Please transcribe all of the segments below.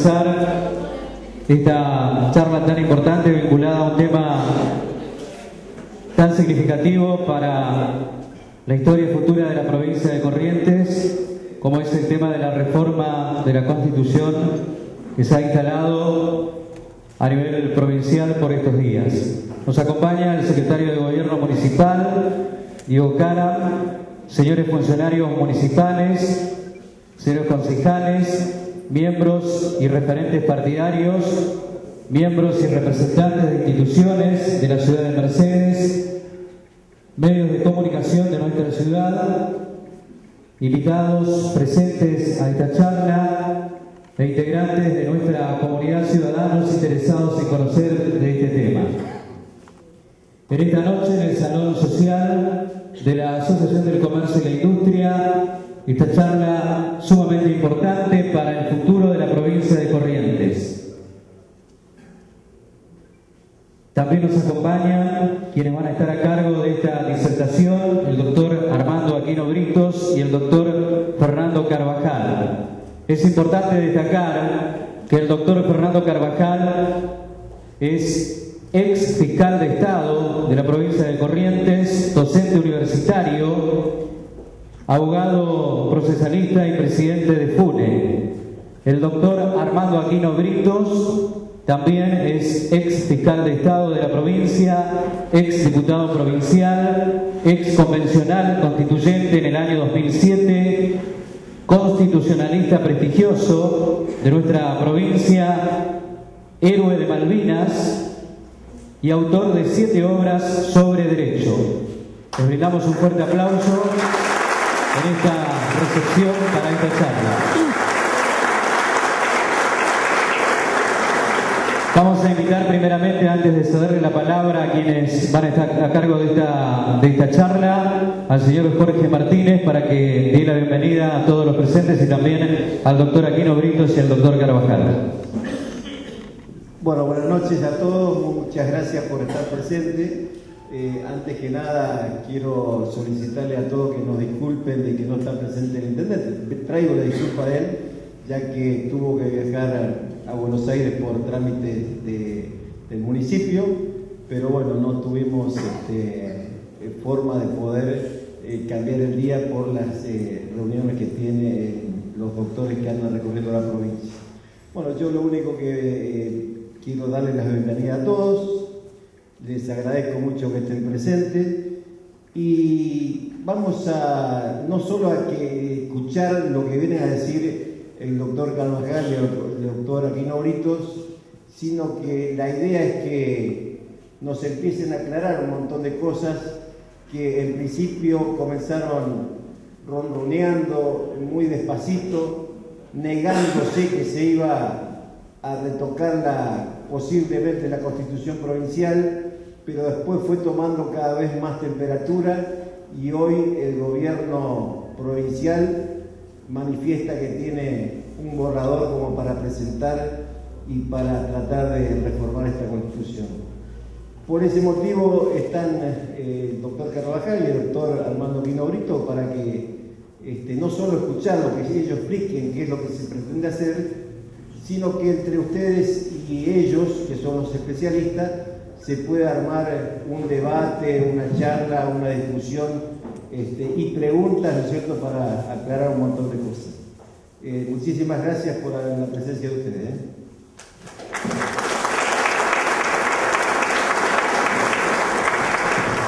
comenzar esta charla tan importante vinculada a un tema tan significativo para la historia futura de la provincia de Corrientes, como es el tema de la reforma de la Constitución que se ha instalado a nivel provincial por estos días. Nos acompaña el secretario de Gobierno Municipal, Diego Cara, señores funcionarios municipales, señores concejales, miembros y referentes partidarios, miembros y representantes de instituciones de la ciudad de Mercedes, medios de comunicación de nuestra ciudad, invitados presentes a esta charla e integrantes de nuestra comunidad, ciudadanos interesados en conocer de este tema. En esta noche, en el Salón Social de la Asociación del Comercio y la Industria, esta charla sumamente importante para el futuro de la provincia de Corrientes. También nos acompañan quienes van a estar a cargo de esta disertación, el doctor Armando Aquino Britos y el doctor Fernando Carvajal. Es importante destacar que el doctor Fernando Carvajal es ex fiscal de Estado de la provincia de Corrientes, docente universitario, abogado procesalista y presidente de FUNE. El doctor Armando Aquino Britos también es ex fiscal de Estado de la provincia, ex diputado provincial, ex convencional constituyente en el año 2007, constitucionalista prestigioso de nuestra provincia, héroe de Malvinas y autor de 7 obras sobre derecho. Les brindamos un fuerte aplauso en esta recepción para esta charla. Vamos a invitar primeramente, antes de cederle la palabra a quienes van a estar a cargo de esta charla, al señor Jorge Martínez para que dé la bienvenida a todos los presentes y también al doctor Aquino Britos y al doctor Carvajal. Bueno, buenas noches a todos, muchas gracias por estar presentes. Antes que nada quiero solicitarle a todos que nos disculpen de que no está presente el intendente. Traigo la disculpa de él, ya que tuvo que viajar a Buenos Aires por trámite del municipio, pero bueno, no tuvimos forma de poder cambiar el día por las reuniones que tienen los doctores que andan recorriendo la provincia. Bueno, yo lo único que quiero darles la bienvenida a todos. Les agradezco mucho que estén presentes y vamos a no solo a que escuchar lo que viene a decir el doctor Carvajal y el doctor Aquino Britos, sino que la idea es que nos empiecen a aclarar un montón de cosas que en principio comenzaron ronroneando muy despacito, negándose que se iba a retocar posiblemente la Constitución provincial, pero después fue tomando cada vez más temperatura y hoy el gobierno provincial manifiesta que tiene un borrador como para presentar y para tratar de reformar esta Constitución. Por ese motivo están el doctor Carvajal y el doctor Armando Aquino Britos para que no solo escuchar lo que ellos expliquen, qué es lo que se pretende hacer, sino que entre ustedes y ellos, que son los especialistas, se pueda armar un debate, una charla, una discusión y preguntas, ¿no es cierto?, para aclarar un montón de cosas. Muchísimas gracias por la presencia de ustedes.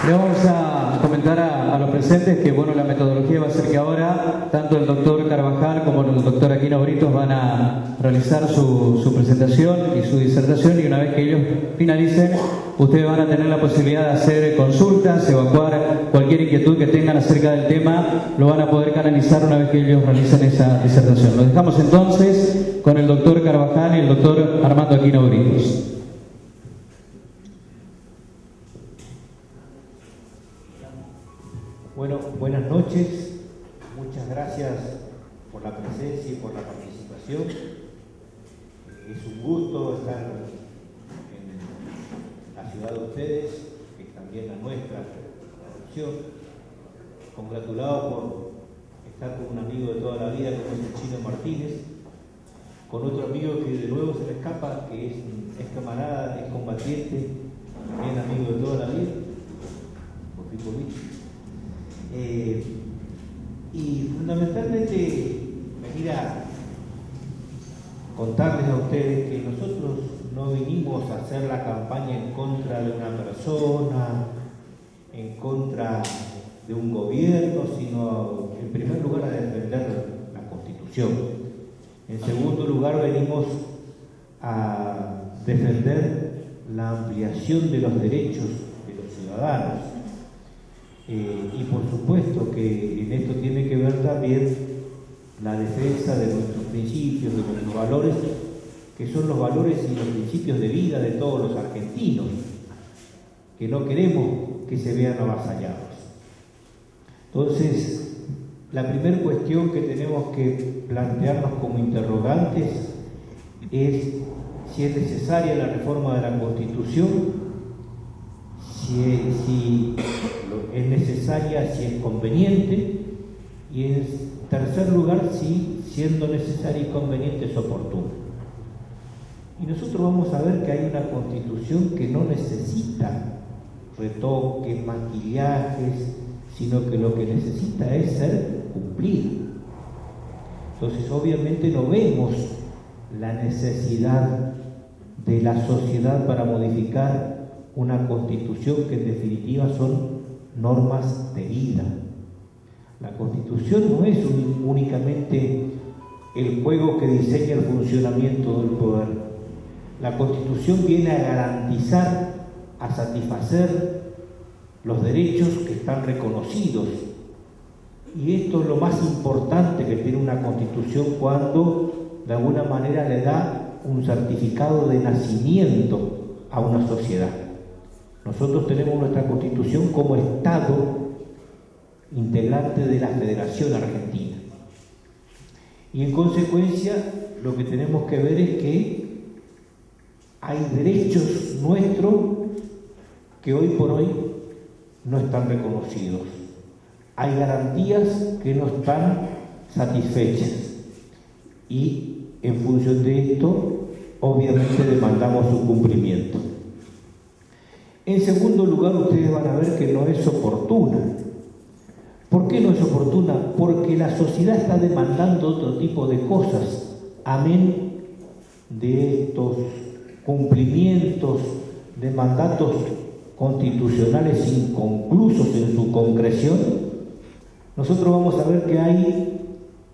Le vamos a comentar a los presentes que bueno, la metodología va a ser que ahora tanto el doctor Carvajal como el doctor Aquino Britos van a realizar su presentación y su disertación, y una vez que ellos finalicen, ustedes van a tener la posibilidad de hacer consultas, evacuar cualquier inquietud que tengan acerca del tema, lo van a poder canalizar una vez que ellos realicen esa disertación. Lo dejamos entonces con el doctor Carvajal y el doctor Armando Aquino Britos. Bueno, buenas noches, muchas gracias por la presencia y por la participación. Es un gusto estar en la ciudad de ustedes, que es también la nuestra, la región. Congratulado por estar con un amigo de toda la vida, como es el Chino Martínez, con otro amigo que de nuevo se me escapa, que es camarada, es combatiente, bien amigo de toda la vida, y fundamentalmente venir a contarles a ustedes que nosotros no vinimos a hacer la campaña en contra de una persona, en contra de un gobierno, sino en primer lugar a defender la Constitución. En segundo lugar venimos a defender la ampliación de los derechos de los ciudadanos. Y por supuesto que en esto tiene que ver también la defensa de nuestros principios, de nuestros valores, que son los valores y los principios de vida de todos los argentinos, que no queremos que se vean avasallados. Entonces, la primera cuestión que tenemos que plantearnos como interrogantes es si es necesaria la reforma de la Constitución, si es necesaria, si es conveniente, y en tercer lugar, si siendo necesaria y conveniente es oportuna. Y nosotros vamos a ver que hay una Constitución que no necesita retoques, maquillajes, sino que lo que necesita es ser cumplida. Entonces, obviamente no vemos la necesidad de la sociedad para modificar una Constitución que en definitiva son normas de vida. La Constitución no es únicamente el juego que diseña el funcionamiento del poder. La Constitución viene a garantizar, a satisfacer los derechos que están reconocidos. Y esto es lo más importante que tiene una Constitución cuando de alguna manera le da un certificado de nacimiento a una sociedad. Nosotros tenemos nuestra Constitución como Estado integrante de la Federación Argentina. Y en consecuencia, lo que tenemos que ver es que hay derechos nuestros que hoy por hoy no están reconocidos. Hay garantías que no están satisfechas. Y en función de esto, obviamente demandamos su cumplimiento. En segundo lugar, ustedes van a ver que no es oportuna. ¿Por qué no es oportuna? Porque la sociedad está demandando otro tipo de cosas, amén de estos cumplimientos de mandatos constitucionales inconclusos en su concreción. Nosotros vamos a ver que hay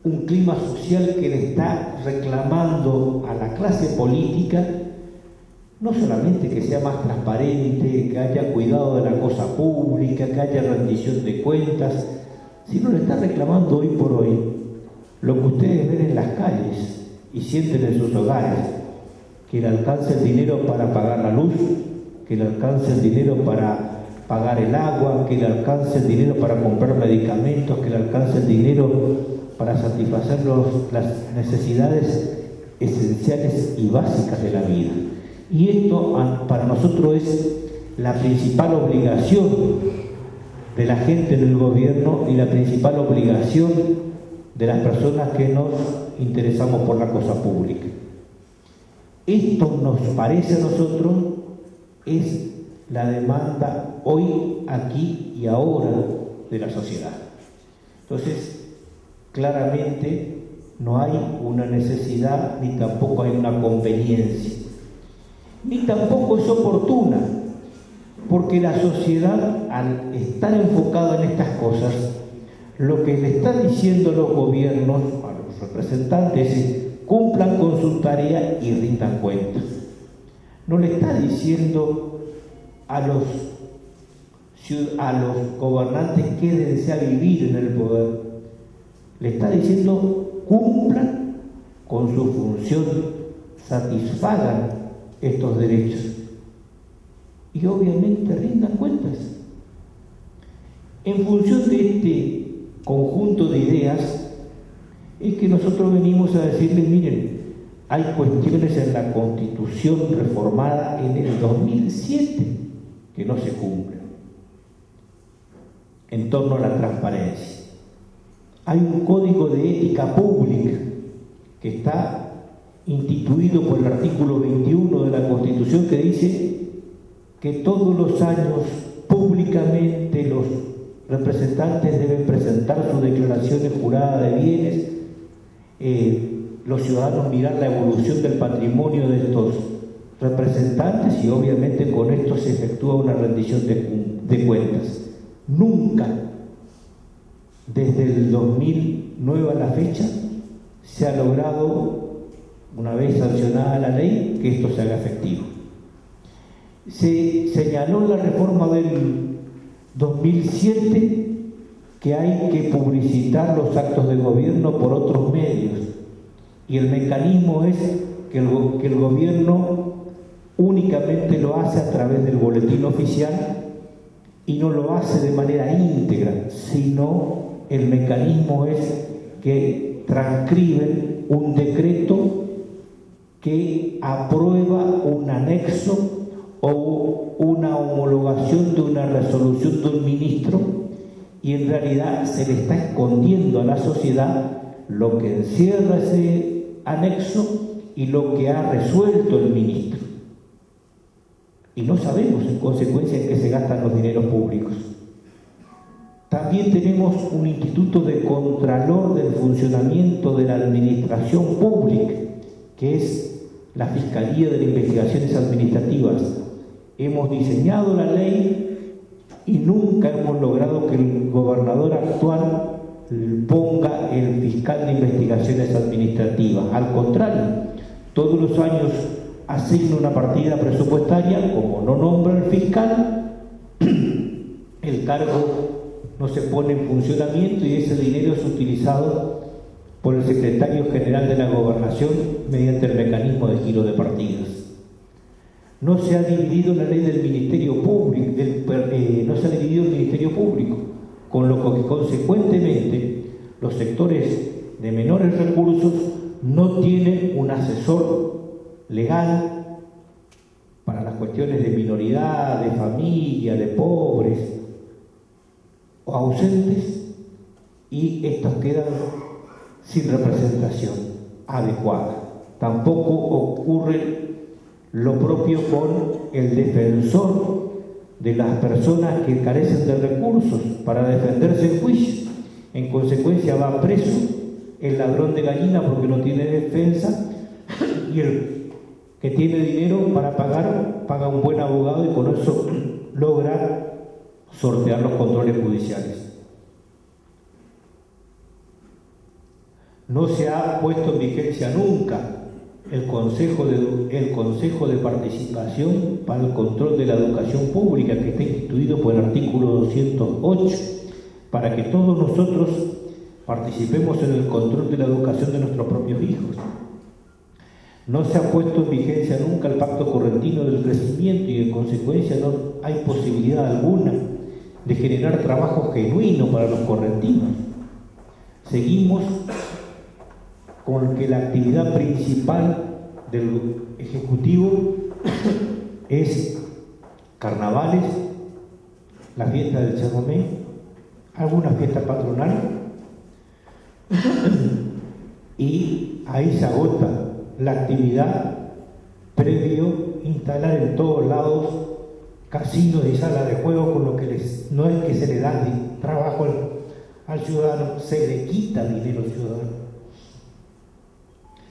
un clima social que le está reclamando a la clase política no solamente que sea más transparente, que haya cuidado de la cosa pública, que haya rendición de cuentas, sino le está reclamando hoy por hoy lo que ustedes ven en las calles y sienten en sus hogares, que le alcance el dinero para pagar la luz, que le alcance el dinero para pagar el agua, que le alcance el dinero para comprar medicamentos, que le alcance el dinero para satisfacer las necesidades esenciales y básicas de la vida. Y esto para nosotros es la principal obligación de la gente en el gobierno y la principal obligación de las personas que nos interesamos por la cosa pública. Esto nos parece a nosotros es la demanda hoy, aquí y ahora de la sociedad. Entonces, claramente no hay una necesidad ni tampoco hay una conveniencia. Ni tampoco es oportuna, porque la sociedad, al estar enfocada en estas cosas, lo que le está diciendo los gobiernos, a los representantes, es cumplan con su tarea y rindan cuentas. No le está diciendo a los gobernantes quédense a vivir en el poder. Le está diciendo cumplan con su función, satisfagan estos derechos y obviamente rindan cuentas. En función de este conjunto de ideas es que nosotros venimos a decirles, miren, hay cuestiones en la Constitución reformada en el 2007 que no se cumplen en torno a la transparencia. Hay un código de ética pública que está instituido por el artículo 21 de la Constitución, que dice que todos los años públicamente los representantes deben presentar sus declaraciones juradas de bienes, los ciudadanos mirar la evolución del patrimonio de estos representantes y obviamente con esto se efectúa una rendición de cuentas. Nunca, desde el 2009 a la fecha, se ha logrado, una vez sancionada la ley, que esto se haga efectivo. Se señaló en la reforma del 2007 que hay que publicitar los actos de gobierno por otros medios y el mecanismo es que el gobierno únicamente lo hace a través del boletín oficial y no lo hace de manera íntegra, sino el mecanismo es que transcriben un decreto que aprueba un anexo o una homologación de una resolución de un ministro y en realidad se le está escondiendo a la sociedad lo que encierra ese anexo y lo que ha resuelto el ministro. Y no sabemos en consecuencia en qué se gastan los dineros públicos. También tenemos un instituto de contralor del funcionamiento de la administración pública, que es la Fiscalía de las Investigaciones Administrativas. Hemos diseñado la ley y nunca hemos logrado que el gobernador actual ponga el fiscal de investigaciones administrativas. Al contrario, todos los años asigna una partida presupuestaria, como no nombra el fiscal, el cargo no se pone en funcionamiento y ese dinero es utilizado por el secretario general de la Gobernación mediante el mecanismo de giro de partidas. No se ha dividido la ley del Ministerio Público, no se ha dividido el Ministerio Público, con lo que consecuentemente los sectores de menores recursos no tienen un asesor legal para las cuestiones de minoridad, de familia, de pobres o ausentes, y estos quedan sin representación adecuada. Tampoco ocurre lo propio con el defensor de las personas que carecen de recursos para defenderse en juicio. En consecuencia va preso el ladrón de gallina porque no tiene defensa y el que tiene dinero para pagar, paga un buen abogado y con eso logra sortear los controles judiciales. No se ha puesto en vigencia nunca el Consejo de Participación para el Control de la Educación Pública, que está instituido por el artículo 208, para que todos nosotros participemos en el control de la educación de nuestros propios hijos. No se ha puesto en vigencia nunca el Pacto Correntino del Crecimiento y en consecuencia no hay posibilidad alguna de generar trabajo genuino para los correntinos. Seguimos con que la actividad principal del Ejecutivo es carnavales, la fiesta del chamamé, alguna fiesta patronal y ahí se agota la actividad previo instalar en todos lados casinos y salas de juego, con lo que no es que se le da trabajo al ciudadano, se le quita dinero al ciudadano.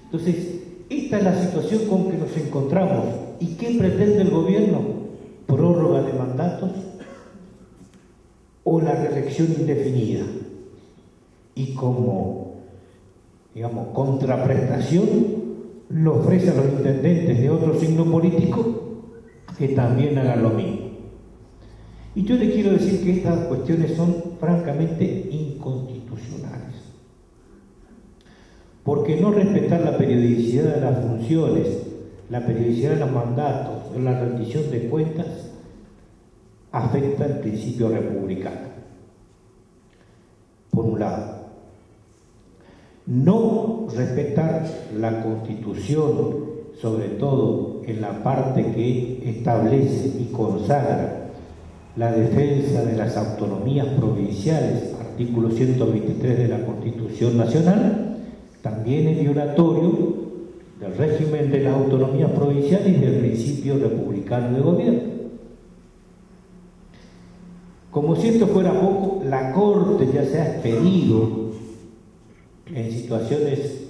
Entonces, esta es la situación con que nos encontramos. ¿Y qué pretende el gobierno? ¿Prórroga de mandatos o la reelección indefinida? Y como, digamos, contraprestación, lo ofrece a los intendentes de otro signo político que también hagan lo mismo. Y yo le quiero decir que estas cuestiones son francamente inconstitucionales. Porque no respetar la periodicidad de las funciones, la periodicidad de los mandatos, la rendición de cuentas, afecta el principio republicano. Por un lado, no respetar la Constitución, sobre todo en la parte que establece y consagra la defensa de las autonomías provinciales, artículo 123 de la Constitución Nacional, también es violatorio del régimen de las autonomías provinciales y del principio republicano de gobierno. Como si esto fuera poco, la Corte ya se ha expedido en situaciones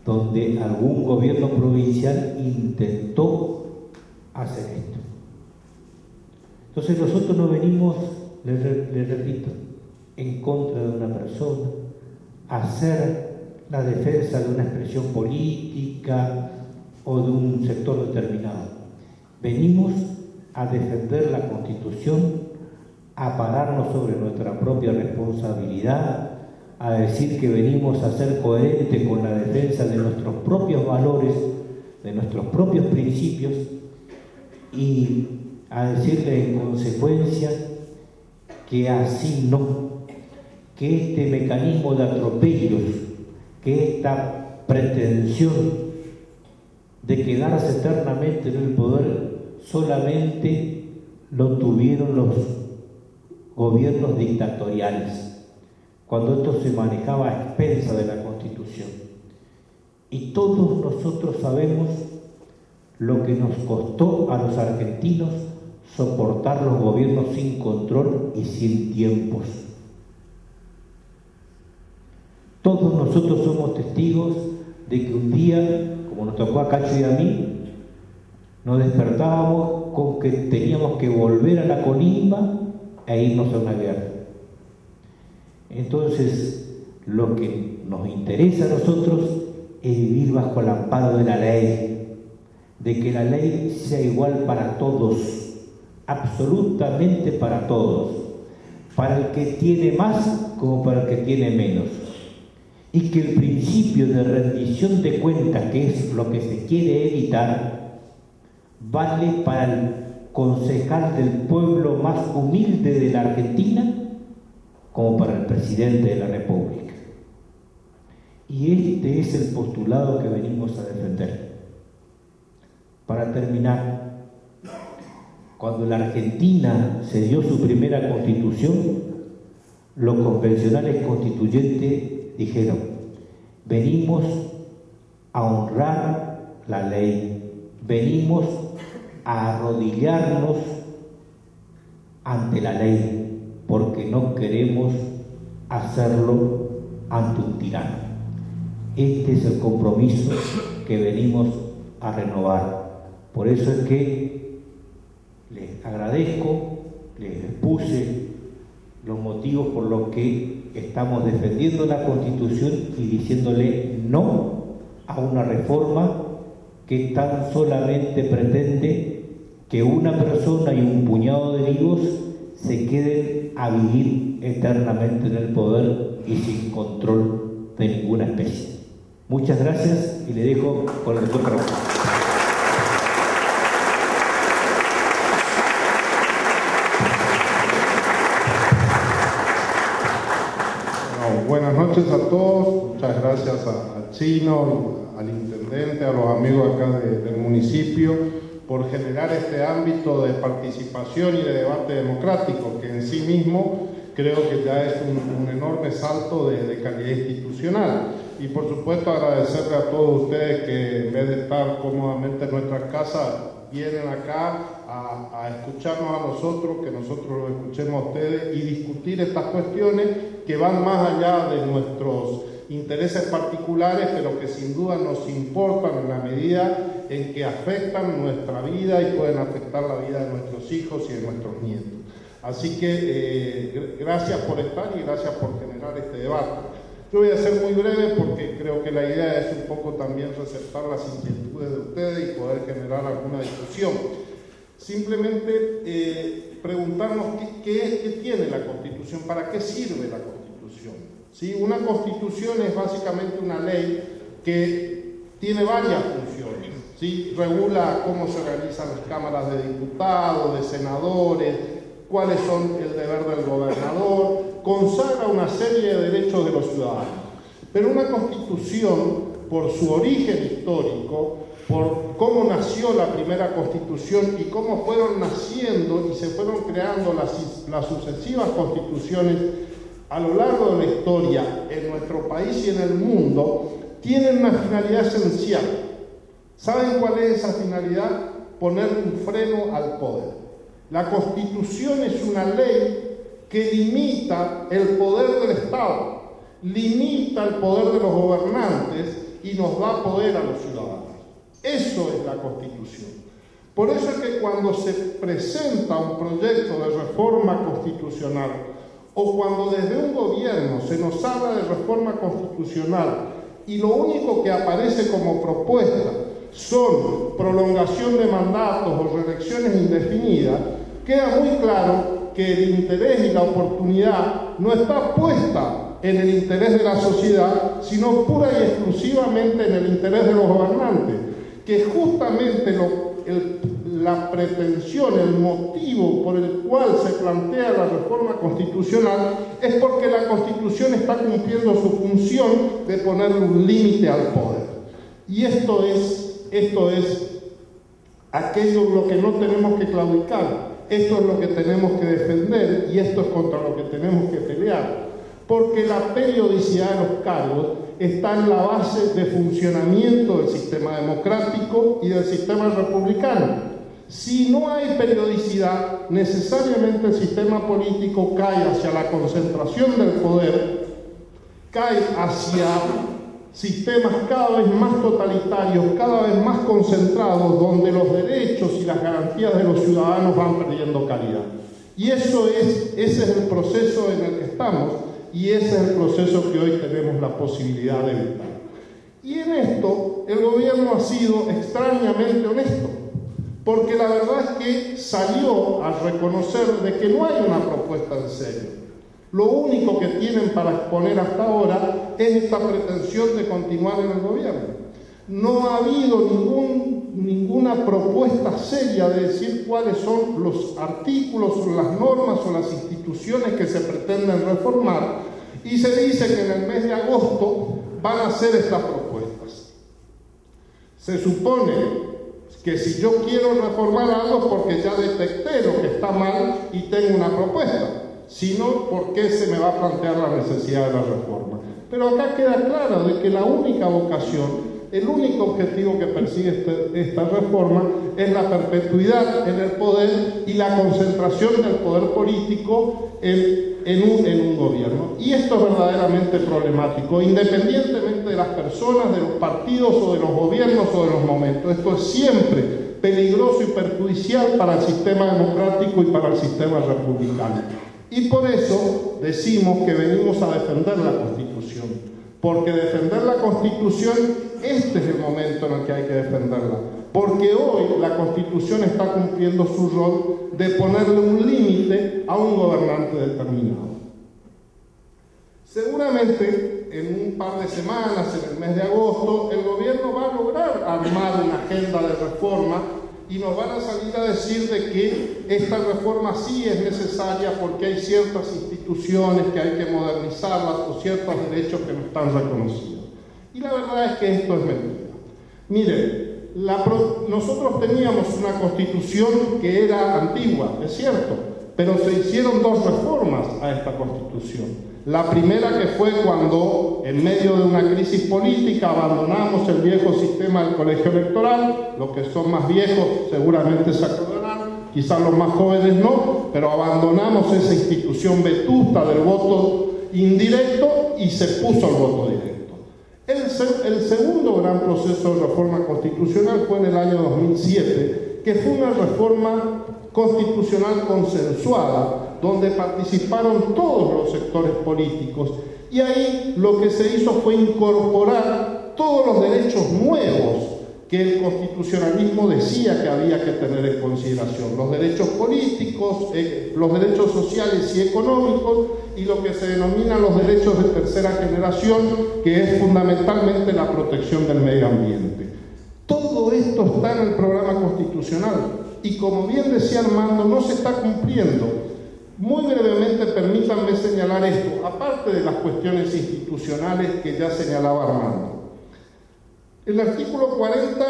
donde algún gobierno provincial intentó hacer esto. Entonces nosotros no venimos, les repito, en contra de una persona, a hacer la defensa de una expresión política o de un sector determinado. Venimos a defender la Constitución, a pararnos sobre nuestra propia responsabilidad, a decir que venimos a ser coherentes con la defensa de nuestros propios valores, de nuestros propios principios, y a decirle en consecuencia que así no, que este mecanismo de atropellos, que esta pretensión de quedarse eternamente en el poder solamente lo tuvieron los gobiernos dictatoriales, cuando esto se manejaba a expensas de la Constitución. Y todos nosotros sabemos lo que nos costó a los argentinos soportar los gobiernos sin control y sin tiempos. Todos nosotros somos testigos de que un día, como nos tocó a Cacho y a mí, nos despertábamos con que teníamos que volver a la colimba e irnos a una guerra. Entonces, lo que nos interesa a nosotros es vivir bajo el amparo de la ley, de que la ley sea igual para todos, absolutamente para todos, para el que tiene más como para el que tiene menos, y que el principio de rendición de cuentas, que es lo que se quiere evitar, vale para el concejal del pueblo más humilde de la Argentina como para el presidente de la República. Y este es el postulado que venimos a defender. Para terminar, cuando la Argentina se dio su primera constitución, los convencionales constituyentes dijeron: venimos a honrar la ley, venimos a arrodillarnos ante la ley, porque no queremos hacerlo ante un tirano. Este es el compromiso que venimos a renovar. Por eso es que les agradezco, les expuse los motivos por los que estamos defendiendo la Constitución y diciéndole no a una reforma que tan solamente pretende que una persona y un puñado de vivos se queden a vivir eternamente en el poder y sin control de ninguna especie. Muchas gracias y le dejo con el doctor Carlos. Buenas noches a todos, muchas gracias a Chino, al intendente, a los amigos acá del municipio por generar este ámbito de participación y de debate democrático, que en sí mismo creo que ya es un enorme salto de calidad institucional. Y por supuesto agradecerle a todos ustedes que en vez de estar cómodamente en nuestras casas, vienen acá a escucharnos a nosotros, que nosotros los escuchemos a ustedes y discutir estas cuestiones que van más allá de nuestros intereses particulares, pero que sin duda nos importan en la medida en que afectan nuestra vida y pueden afectar la vida de nuestros hijos y de nuestros nietos. Así que gracias por estar y gracias por generar este debate. Yo voy a ser muy breve porque creo que la idea es un poco también receptar las inquietudes de ustedes y poder generar alguna discusión. Simplemente preguntarnos qué tiene la Constitución, para qué sirve la Constitución. ¿Sí? Una Constitución es básicamente una ley que tiene varias funciones. ¿Sí? Regula cómo se organizan las cámaras de diputados, de senadores, cuáles son el deber del gobernador, consagra una serie de derechos de los ciudadanos. Pero una Constitución, por su origen histórico, por cómo nació la primera Constitución y cómo fueron naciendo y se fueron creando las sucesivas constituciones a lo largo de la historia en nuestro país y en el mundo, tienen una finalidad esencial, ¿Saben cuál es esa finalidad? Poner un freno al poder. La Constitución es una ley que limita el poder del Estado, limita el poder de los gobernantes y nos da poder a los ciudadanos. Eso es la Constitución. Por eso es que cuando se presenta un proyecto de reforma constitucional o cuando desde un gobierno se nos habla de reforma constitucional y lo único que aparece como propuesta son prolongación de mandatos o reelecciones indefinidas, queda muy claro que el interés y la oportunidad no está puesta en el interés de la sociedad, sino pura y exclusivamente en el interés de los gobernantes, que justamente la pretensión, el motivo por el cual se plantea la reforma constitucional es porque la Constitución está cumpliendo su función de poner un límite al poder. Y esto es aquello en lo que no tenemos que claudicar, esto es lo que tenemos que defender y esto es contra lo que tenemos que pelear, porque la periodicidad de los cargos está en la base de funcionamiento del sistema democrático y del sistema republicano. Si no hay periodicidad, necesariamente el sistema político cae hacia la concentración del poder, cae hacia sistemas cada vez más totalitarios, cada vez más concentrados, donde los derechos y las garantías de los ciudadanos van perdiendo calidad. Y ese es el proceso en el que estamos y ese es el proceso que hoy tenemos la posibilidad de evitar. Y en esto el gobierno ha sido extrañamente honesto, porque la verdad es que salió a reconocer de que no hay una propuesta en serio. Lo único que tienen para exponer hasta ahora es esta pretensión de continuar en el gobierno. No ha habido ninguna propuesta seria de decir cuáles son los artículos o las normas o las instituciones que se pretenden reformar, y se dice que en el mes de agosto van a hacer estas propuestas. Se supone que si yo quiero reformar algo es porque ya detecté lo que está mal y tengo una propuesta. Si no, ¿por qué se me va a plantear la necesidad de la reforma? Pero acá queda claro de que la única vocación, el único objetivo que persigue esta reforma es la perpetuidad en el poder y la concentración del poder político en un gobierno. Y esto es verdaderamente problemático, independientemente de las personas, de los partidos o de los gobiernos o de los momentos. Esto es siempre peligroso y perjudicial para el sistema democrático y para el sistema republicano. Y por eso decimos que venimos a defender la Constitución, porque defender la Constitución, este es el momento en el que hay que defenderla, porque hoy la Constitución está cumpliendo su rol de ponerle un límite a un gobernante determinado. Seguramente en un par de semanas, en el mes de agosto, el gobierno va a lograr armar una agenda de reforma y nos van a salir a decir de que esta reforma sí es necesaria porque hay ciertas instituciones que hay que modernizarlas o ciertos derechos que no están reconocidos. Y la verdad es que esto es mentira. Miren, nosotros teníamos una constitución que era antigua, es cierto, pero se hicieron dos reformas a esta constitución. La primera que fue cuando, en medio de una crisis política, abandonamos el viejo sistema del colegio electoral. Los que son más viejos seguramente se acordarán, quizás los más jóvenes no, pero abandonamos esa institución vetusta del voto indirecto y se puso el voto directo. El segundo gran proceso de reforma constitucional fue en el año 2007, que fue una reforma constitucional consensuada, donde participaron todos los sectores políticos, y ahí lo que se hizo fue incorporar todos los derechos nuevos que el constitucionalismo decía que había que tener en consideración: los derechos políticos, los derechos sociales y económicos, y lo que se denominan los derechos de tercera generación, que es fundamentalmente la protección del medio ambiente. Todo esto está en el programa constitucional y, como bien decía Armando, no se está cumpliendo. Muy brevemente, permítanme señalar esto, aparte de las cuestiones institucionales que ya señalaba Armando. El artículo 40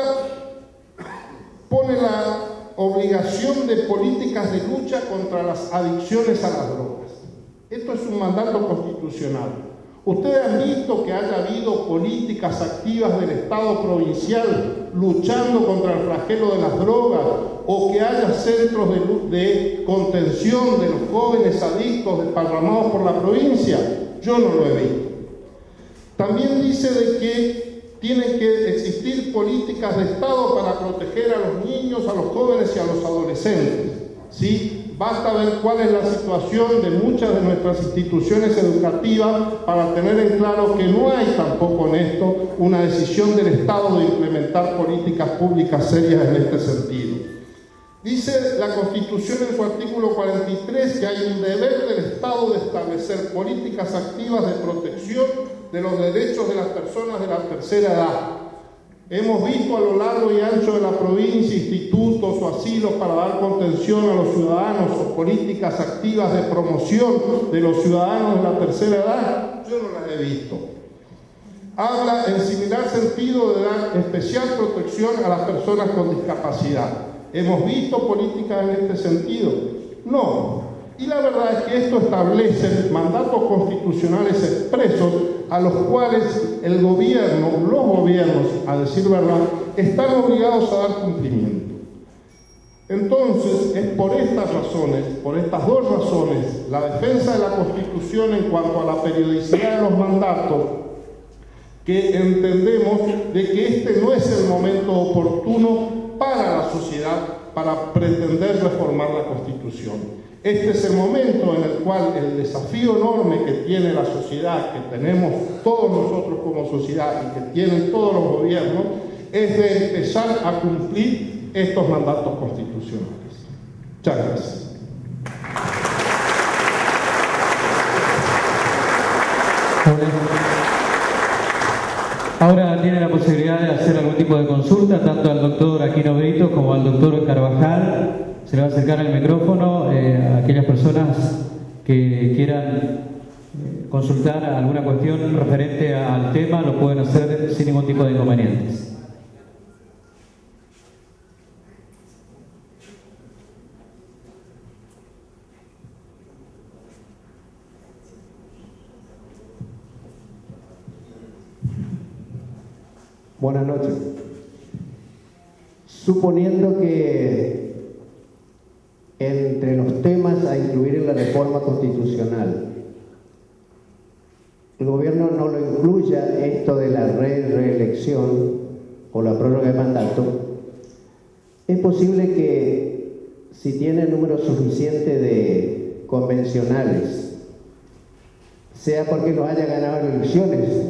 pone la obligación de políticas de lucha contra las adicciones a las drogas. Esto es un mandato constitucional. Ustedes han visto que haya habido políticas activas del Estado provincial luchando contra el flagelo de las drogas, o que haya centros de contención de los jóvenes adictos desparramados por la provincia. Yo no lo he visto. También dice de que tienen que existir políticas de Estado para proteger a los niños, a los jóvenes y a los adolescentes, ¿sí? Basta ver cuál es la situación de muchas de nuestras instituciones educativas para tener en claro que no hay tampoco en esto una decisión del Estado de implementar políticas públicas serias en este sentido. Dice la Constitución en su artículo 43 que hay un deber del Estado de establecer políticas activas de protección de los derechos de las personas de la tercera edad. Hemos visto a lo largo y ancho de la provincia institutos o asilos para dar contención a los ciudadanos o políticas activas de promoción de los ciudadanos de la tercera edad. Yo no las he visto. Habla en similar sentido de dar especial protección a las personas con discapacidad. ¿Hemos visto políticas en este sentido? No. Y la verdad es que esto establece mandatos constitucionales expresos a los cuales el gobierno, los gobiernos, a decir verdad, están obligados a dar cumplimiento. Entonces, es por estas razones, por estas dos razones, la defensa de la Constitución en cuanto a la periodicidad de los mandatos, que entendemos de que este no es el momento oportuno para la sociedad para pretender reformar la Constitución. Este es el momento en el cual el desafío enorme que tiene la sociedad, que tenemos todos nosotros como sociedad y que tienen todos los gobiernos, es de empezar a cumplir estos mandatos constitucionales. Muchas gracias. Ahora tiene la posibilidad de hacer algún tipo de consulta, tanto al doctor Aquino Brito como al doctor Carvajal. Se le va a acercar el micrófono a aquellas personas que quieran consultar alguna cuestión referente al tema, lo pueden hacer sin ningún tipo de inconvenientes. Buenas noches. Suponiendo que entre los temas a incluir en la reforma constitucional, el gobierno no lo incluya esto de la reelección o la prórroga de mandato, es posible que si tiene el número suficiente de convencionales, sea porque no haya ganado elecciones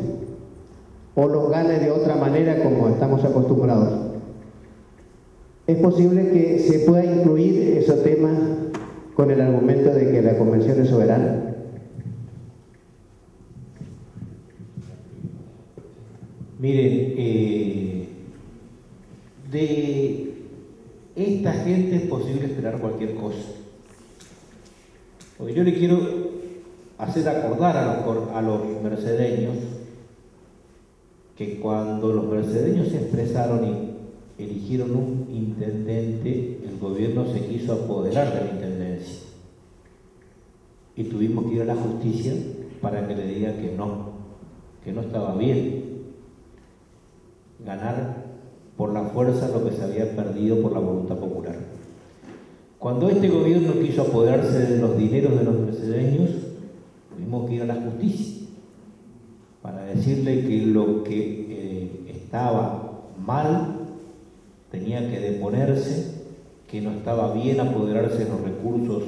o los gane de otra manera como estamos acostumbrados. Es posible que se pueda incluir ese tema con el argumento de que la convención es soberana. Mire, de esta gente es posible esperar cualquier cosa. Porque yo le quiero hacer acordar a los mercedeños que cuando los mercedeños se expresaron y eligieron un intendente, el gobierno se quiso apoderar de la intendencia y tuvimos que ir a la justicia para que le digan que no estaba bien ganar por la fuerza lo que se había perdido por la voluntad popular. Cuando este gobierno quiso apoderarse de los dineros de los mercedeños, tuvimos que ir a la justicia para decirle que lo que estaba mal tenía que deponerse, que no estaba bien apoderarse de los recursos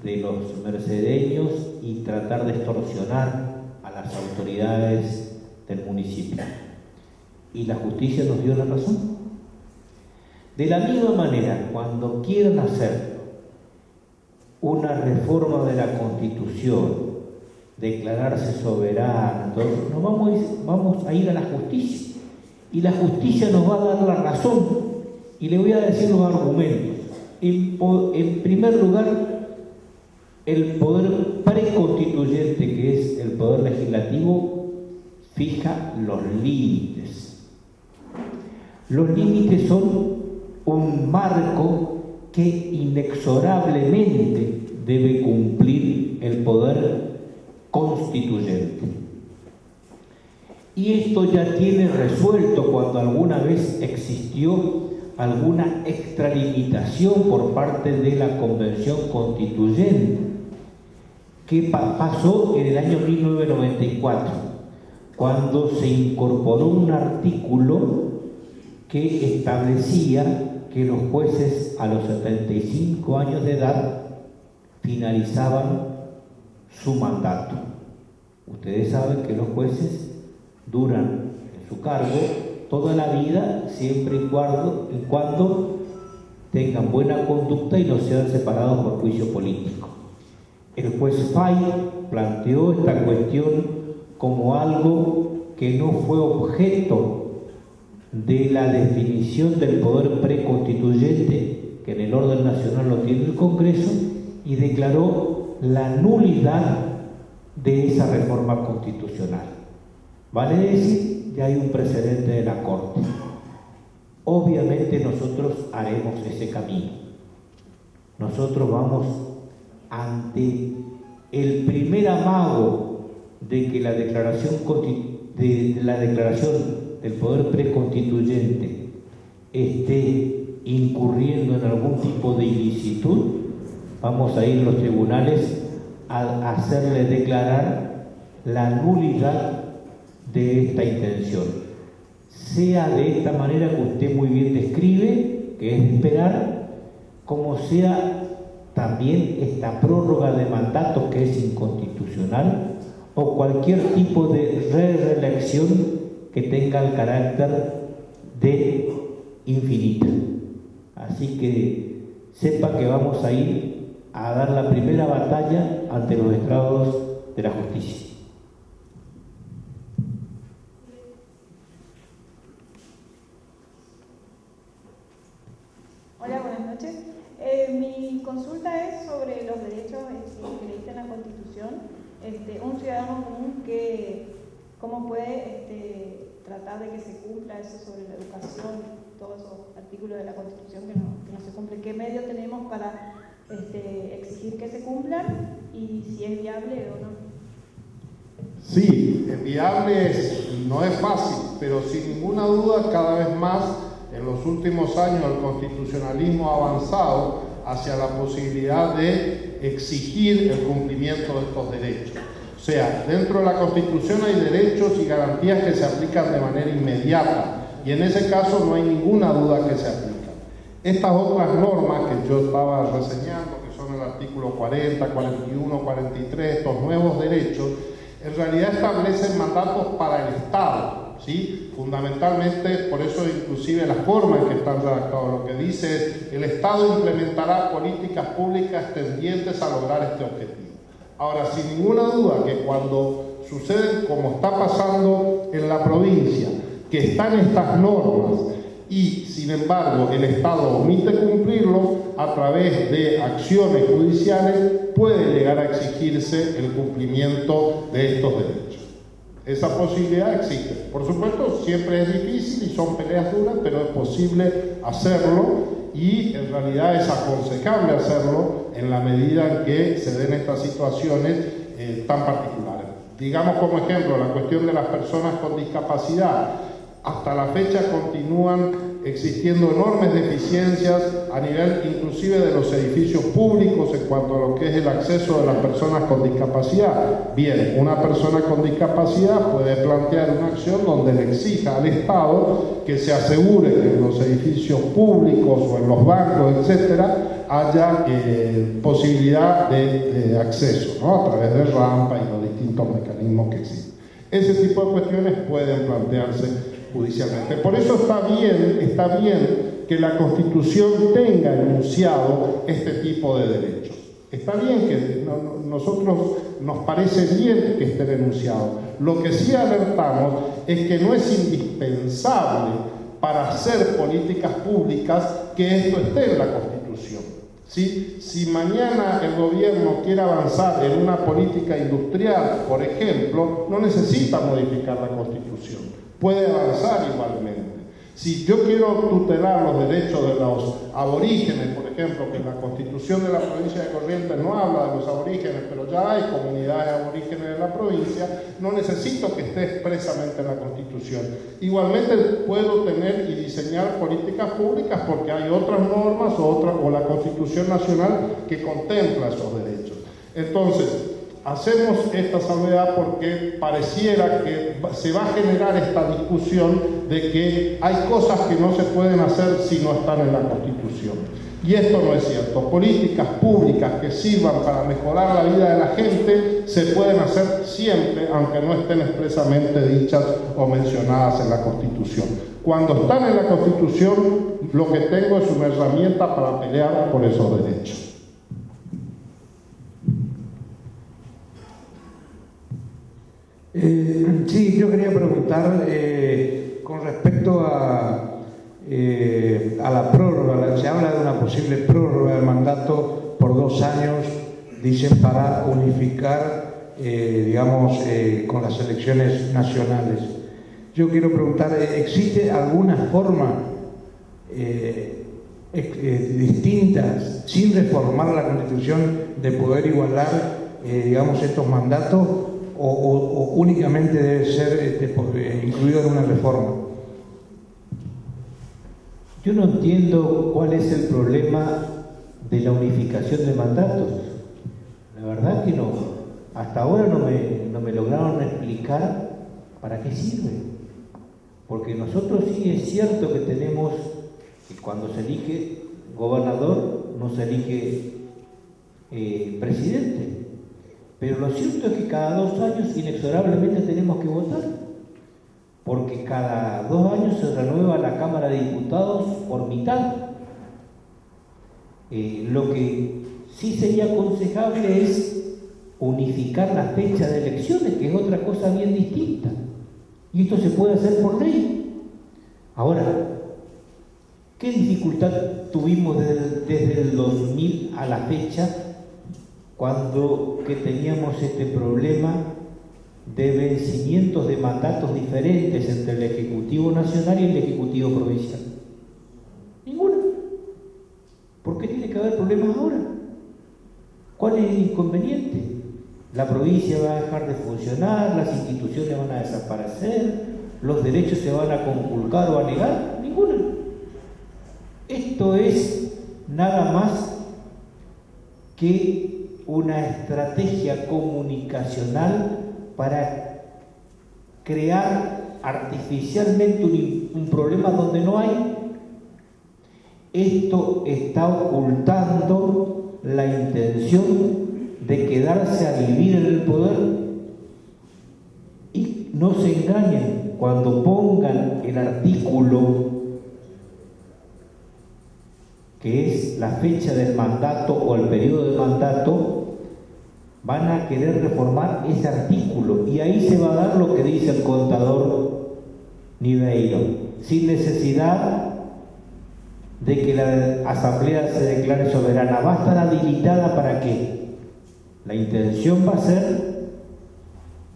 de los mercedeños y tratar de extorsionar a las autoridades del municipio. Y la justicia nos dio la razón. De la misma manera, cuando quieran hacer una reforma de la Constitución, declararse soberano, nos vamos a ir a la justicia. Y la justicia nos va a dar la razón. Y le voy a decir los argumentos. En primer lugar, el poder preconstituyente, que es el poder legislativo, fija los límites. Los límites son un marco que inexorablemente debe cumplir el poder constituyente. Y esto ya tiene resuelto cuando alguna vez existió alguna extralimitación por parte de la Convención Constituyente, que pasó en el año 1994, cuando se incorporó un artículo que establecía que los jueces a los 75 años de edad finalizaban su mandato. Ustedes saben que los jueces duran en su cargo toda la vida, siempre y cuando tengan buena conducta y no sean separados por juicio político. El juez Fay planteó esta cuestión como algo que no fue objeto de la definición del poder preconstituyente, que en el orden nacional lo tiene el Congreso, y declaró la nulidad de esa reforma constitucional. Vale decir, ya hay un precedente de la Corte. Obviamente nosotros haremos ese camino. Nosotros vamos ante el primer amago de que la declaración del poder preconstituyente esté incurriendo en algún tipo de ilicitud. Vamos a ir a los tribunales a hacerle declarar la nulidad de esta intención, sea de esta manera que usted muy bien describe, que es esperar, como sea también esta prórroga de mandato que es inconstitucional, o cualquier tipo de reelección que tenga el carácter de infinita. Así que sepa que vamos a ir a dar la primera batalla ante los estrados de la justicia. Hola, buenas noches. Mi consulta es sobre los derechos que le dicta la Constitución. Un ciudadano común cómo puede tratar de que se cumpla eso sobre la educación, todos esos artículos de la Constitución que no se cumplen. ¿Qué medio tenemos para exigir que se cumplan y si es viable o no? Sí, viable no es fácil, pero sin ninguna duda cada vez más en los últimos años el constitucionalismo ha avanzado hacia la posibilidad de exigir el cumplimiento de estos derechos. O sea, dentro de la Constitución hay derechos y garantías que se aplican de manera inmediata y en ese caso no hay ninguna duda que se aplican. Estas otras normas que yo estaba reseñando, que son el artículo 40, 41, 43, estos nuevos derechos, en realidad establecen mandatos para el Estado, ¿sí? Fundamentalmente, por eso inclusive la forma en que están redactados, lo que dice es: el Estado implementará políticas públicas tendientes a lograr este objetivo. Ahora, sin ninguna duda que cuando sucede como está pasando en la provincia, que están estas normas y sin embargo el Estado omite cumplirlo, a través de acciones judiciales puede llegar a exigirse el cumplimiento de estos derechos. Esa posibilidad existe. Por supuesto, siempre es difícil y son peleas duras, pero es posible hacerlo y en realidad es aconsejable hacerlo en la medida en que se den estas situaciones tan particulares. Digamos como ejemplo la cuestión de las personas con discapacidad. Hasta la fecha continúan existiendo enormes deficiencias a nivel inclusive de los edificios públicos en cuanto a lo que es el acceso de las personas con discapacidad. Bien, una persona con discapacidad puede plantear una acción donde le exija al Estado que se asegure que en los edificios públicos o en los bancos, etcétera, haya posibilidad de acceso, ¿no? A través de rampa y los distintos mecanismos que existen. Ese tipo de cuestiones pueden plantearse judicialmente. Por eso está bien que la Constitución tenga enunciado este tipo de derechos. Está bien que nosotros nos parece bien que esté enunciado. Lo que sí alertamos es que no es indispensable para hacer políticas públicas que esto esté en la Constitución. ¿Sí? Si mañana el gobierno quiere avanzar en una política industrial, por ejemplo, no necesita modificar la Constitución. Puede avanzar igualmente. Si yo quiero tutelar los derechos de los aborígenes, por ejemplo, que la Constitución de la provincia de Corrientes no habla de los aborígenes, pero ya hay comunidades aborígenes en la provincia, no necesito que esté expresamente en la Constitución. Igualmente puedo tener y diseñar políticas públicas porque hay otras normas o la Constitución Nacional que contempla esos derechos. Entonces, hacemos esta salvedad porque pareciera que se va a generar esta discusión de que hay cosas que no se pueden hacer si no están en la Constitución. Y esto no es cierto. Políticas públicas que sirvan para mejorar la vida de la gente se pueden hacer siempre, aunque no estén expresamente dichas o mencionadas en la Constitución. Cuando están en la Constitución, lo que tengo es una herramienta para pelear por esos derechos. Sí, yo quería preguntar con respecto a la prórroga. Se habla de una posible prórroga del mandato por 2 años, dicen, para unificar, con las elecciones nacionales. Yo quiero preguntar, ¿existe alguna forma distinta, sin reformar la Constitución, de poder igualar, estos mandatos? O únicamente debe ser incluido en una reforma? Yo no entiendo cuál es el problema de la unificación de mandatos. La verdad que no. Hasta ahora no me lograron explicar para qué sirve. Porque nosotros sí es cierto que tenemos que cuando se elige gobernador no se elige presidente. Pero lo cierto es que cada 2 años inexorablemente tenemos que votar, porque cada 2 años se renueva la Cámara de Diputados por mitad. Lo que sí sería aconsejable es unificar la fecha de elecciones, que es otra cosa bien distinta. Y esto se puede hacer por ley. Ahora, ¿qué dificultad tuvimos desde el 2000 a la fecha, cuando que teníamos este problema de vencimientos de mandatos diferentes entre el Ejecutivo Nacional y el Ejecutivo Provincial? Ninguna. ¿Por qué tiene que haber problemas ahora? ¿Cuál es el inconveniente? La provincia va a dejar de funcionar, las instituciones van a desaparecer, los derechos se van a conculcar o a negar. Ninguna. Esto es nada más que una estrategia comunicacional para crear artificialmente un problema donde no hay. Esto está ocultando la intención de quedarse a vivir en el poder. Y no se engañen, cuando pongan el artículo que es la fecha del mandato o el periodo de mandato, van a querer reformar ese artículo y ahí se va a dar lo que dice el contador Niveiro, sin necesidad de que la asamblea se declare soberana. Va a estar habilitada para qué. La intención va a ser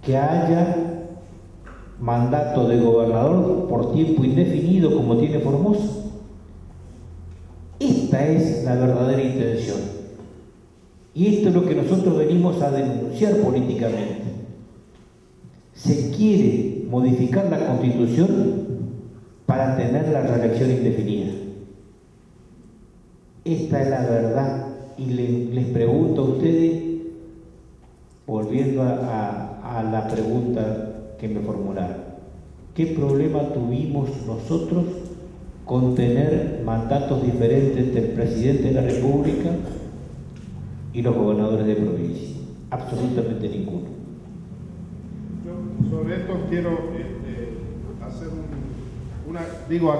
que haya mandato de gobernador por tiempo indefinido, como tiene Formosa. Esta es la verdadera intención. Y esto es lo que nosotros venimos a denunciar políticamente. Se quiere modificar la Constitución para tener la reelección indefinida. Esta es la verdad. Y les pregunto a ustedes, volviendo a la pregunta que me formularon, ¿qué problema tuvimos nosotros con tener mandatos diferentes entre el presidente de la República y los gobernadores de provincia? Absolutamente ninguno. Yo sobre esto quiero hacer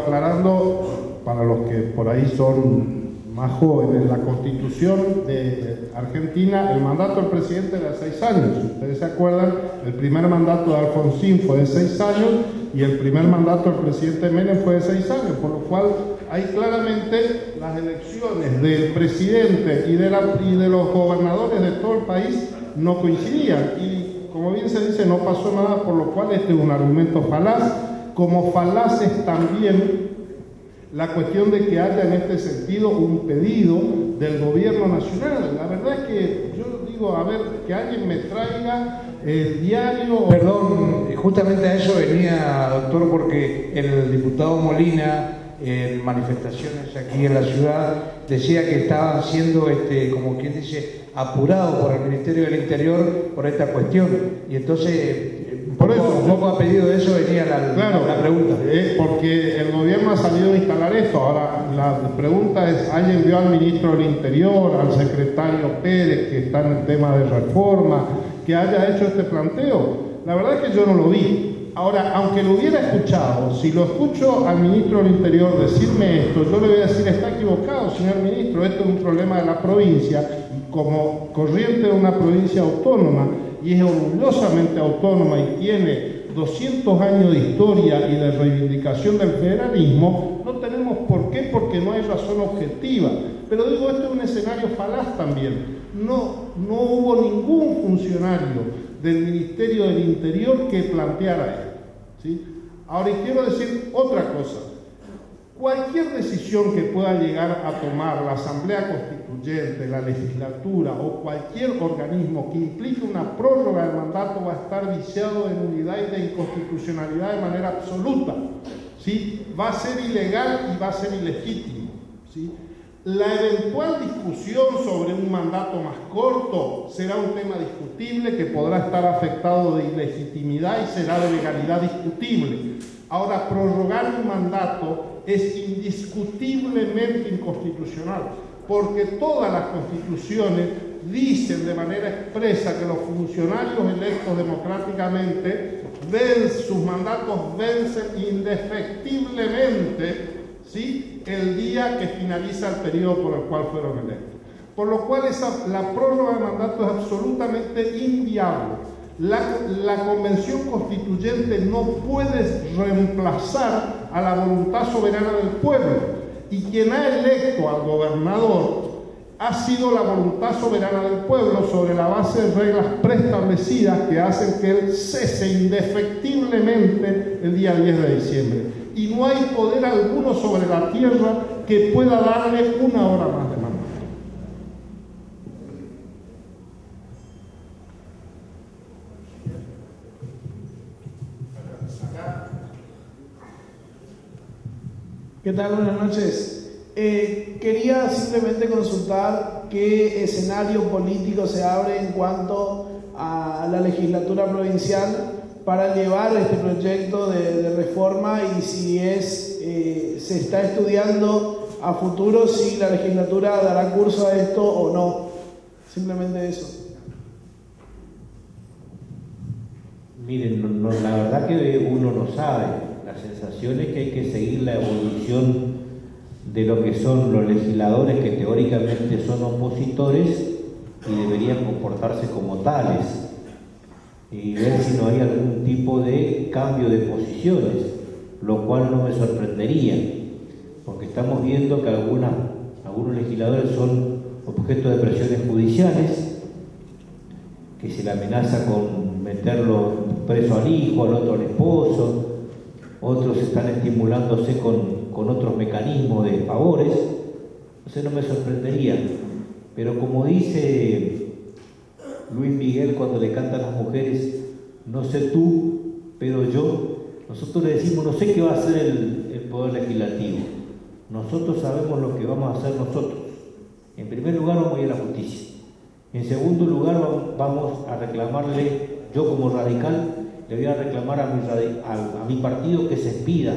aclarando para los que por ahí son más jóvenes, la Constitución de Argentina, el mandato del presidente era de 6 años. Ustedes se acuerdan, el primer mandato de Alfonsín fue de 6 años y el primer mandato del presidente Menem fue de 6 años, por lo cual ahí claramente las elecciones del presidente y de los gobernadores de todo el país no coincidían. Y como bien se dice, no pasó nada, por lo cual este es un argumento falaz, como falaz es también la cuestión de que haya en este sentido un pedido del gobierno nacional. La verdad es que yo digo, a ver, que alguien me traiga el diario... Perdón, justamente a eso venía, doctor, porque el diputado Molina, en manifestaciones aquí en la ciudad, decía que estaban siendo, como quien dice, apurados por el Ministerio del Interior por esta cuestión. Y entonces... Por eso, un poco a pedido de eso venía la pregunta. Porque el gobierno ha salido a instalar esto. Ahora, la pregunta es, ¿alguien vio al ministro del Interior, al secretario Pérez, que está en el tema de reforma, que haya hecho este planteo? La verdad es que yo no lo vi. Ahora, aunque lo hubiera escuchado, si lo escucho al ministro del Interior decirme esto, yo le voy a decir, está equivocado, señor ministro, esto es un problema de la provincia, como Corrientes es una provincia autónoma, y es orgullosamente autónoma y tiene 200 años de historia y de reivindicación del federalismo, no tenemos por qué, porque no hay razón objetiva. Pero digo, esto es un escenario falaz también. No hubo ningún funcionario del Ministerio del Interior que planteara esto, ¿sí? Ahora, y quiero decir otra cosa. Cualquier decisión que pueda llegar a tomar la Asamblea Constituyente, la legislatura o cualquier organismo que implique una prórroga del mandato va a estar viciado de nulidad y de inconstitucionalidad de manera absoluta, ¿sí? Va a ser ilegal y va a ser ilegítimo, ¿sí? La eventual discusión sobre un mandato más corto será un tema discutible que podrá estar afectado de ilegitimidad y será de legalidad discutible. Ahora, prorrogar un mandato es indiscutiblemente inconstitucional, porque todas las constituciones dicen de manera expresa que los funcionarios electos democráticamente sus mandatos vencen indefectiblemente, ¿sí?, el día que finaliza el periodo por el cual fueron electos. Por lo cual la prórroga de mandato es absolutamente inviable. La Convención Constituyente no puede reemplazar a la voluntad soberana del pueblo, y quien ha electo al gobernador ha sido la voluntad soberana del pueblo sobre la base de reglas preestablecidas que hacen que él cese indefectiblemente el día 10 de diciembre. Y no hay poder alguno sobre la tierra que pueda darle una hora más de mandato. ¿Qué tal? Buenas noches. Quería simplemente consultar qué escenario político se abre en cuanto a la legislatura provincial para llevar este proyecto de reforma, y si se está estudiando a futuro si la legislatura dará curso a esto o no. Simplemente eso. Miren, la verdad que uno no sabe. La sensación es que hay que seguir la evolución de lo que son los legisladores, que teóricamente son opositores y deberían comportarse como tales, y ver si no hay algún tipo de cambio de posiciones, lo cual no me sorprendería, porque estamos viendo que algunos legisladores son objeto de presiones judiciales, que se le amenaza con meterlo preso al hijo, al otro al esposo. Otros están estimulándose con otros mecanismos de favores. Entonces no me sorprendería. Pero como dice Luis Miguel cuando le cantan a las mujeres, no sé tú, pero yo, nosotros le decimos, no sé qué va a hacer el Poder Legislativo. Nosotros sabemos lo que vamos a hacer nosotros. En primer lugar, vamos a ir a la justicia. En segundo lugar, vamos a reclamarle, yo como radical, le voy a reclamar a mi partido que se expida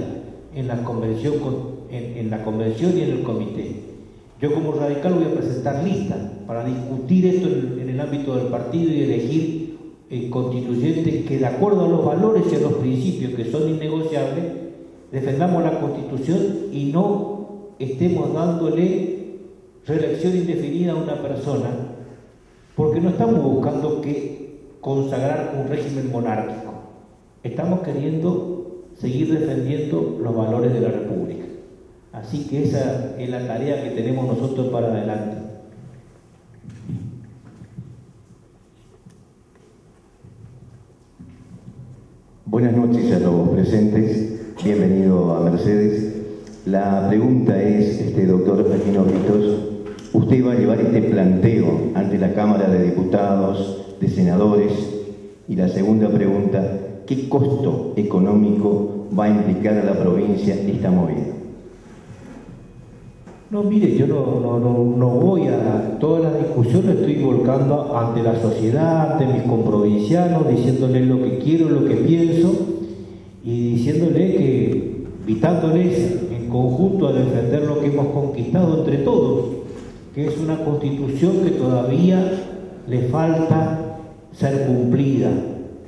en la convención y en el comité. Yo como radical voy a presentar listas para discutir esto en el ámbito del partido y elegir constituyentes que, de acuerdo a los valores y a los principios que son innegociables, defendamos la Constitución y no estemos dándole reelección indefinida a una persona, porque no estamos buscando consagrar un régimen monárquico. Estamos queriendo seguir defendiendo los valores de la República. Así que esa es la tarea que tenemos nosotros para adelante. Buenas noches a los presentes, bienvenido a Mercedes. La pregunta es, doctor Aquino Britos, ¿usted va a llevar este planteo ante la Cámara de Diputados, de Senadores? Y la segunda pregunta, ¿qué costo económico va a implicar a la provincia esta movida? No, mire, yo no voy a todas las discusiones, estoy volcando ante la sociedad, ante mis comprovincianos, diciéndoles lo que quiero, lo que pienso, y diciéndoles que, invitándoles en conjunto a defender lo que hemos conquistado entre todos, que es una constitución que todavía le falta ser cumplida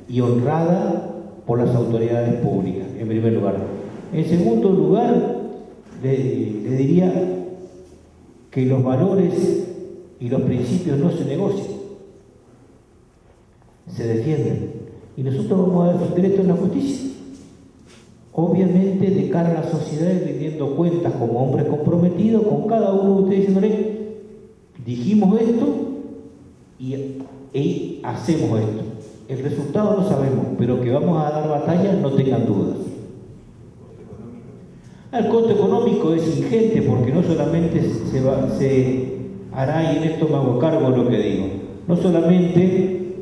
y honrada por las autoridades públicas, en primer lugar. En segundo lugar, le diría que los valores y los principios no se negocian, se defienden. Y nosotros vamos a defender esto en la justicia. Obviamente, de cara a la sociedad, rindiendo cuentas como hombres comprometidos, con cada uno de ustedes diciéndole, dijimos esto y hacemos esto. El resultado no sabemos, pero que vamos a dar batalla, no tengan dudas. El costo económico es ingente porque no solamente se hará, y en esto me hago cargo de lo que digo, no solamente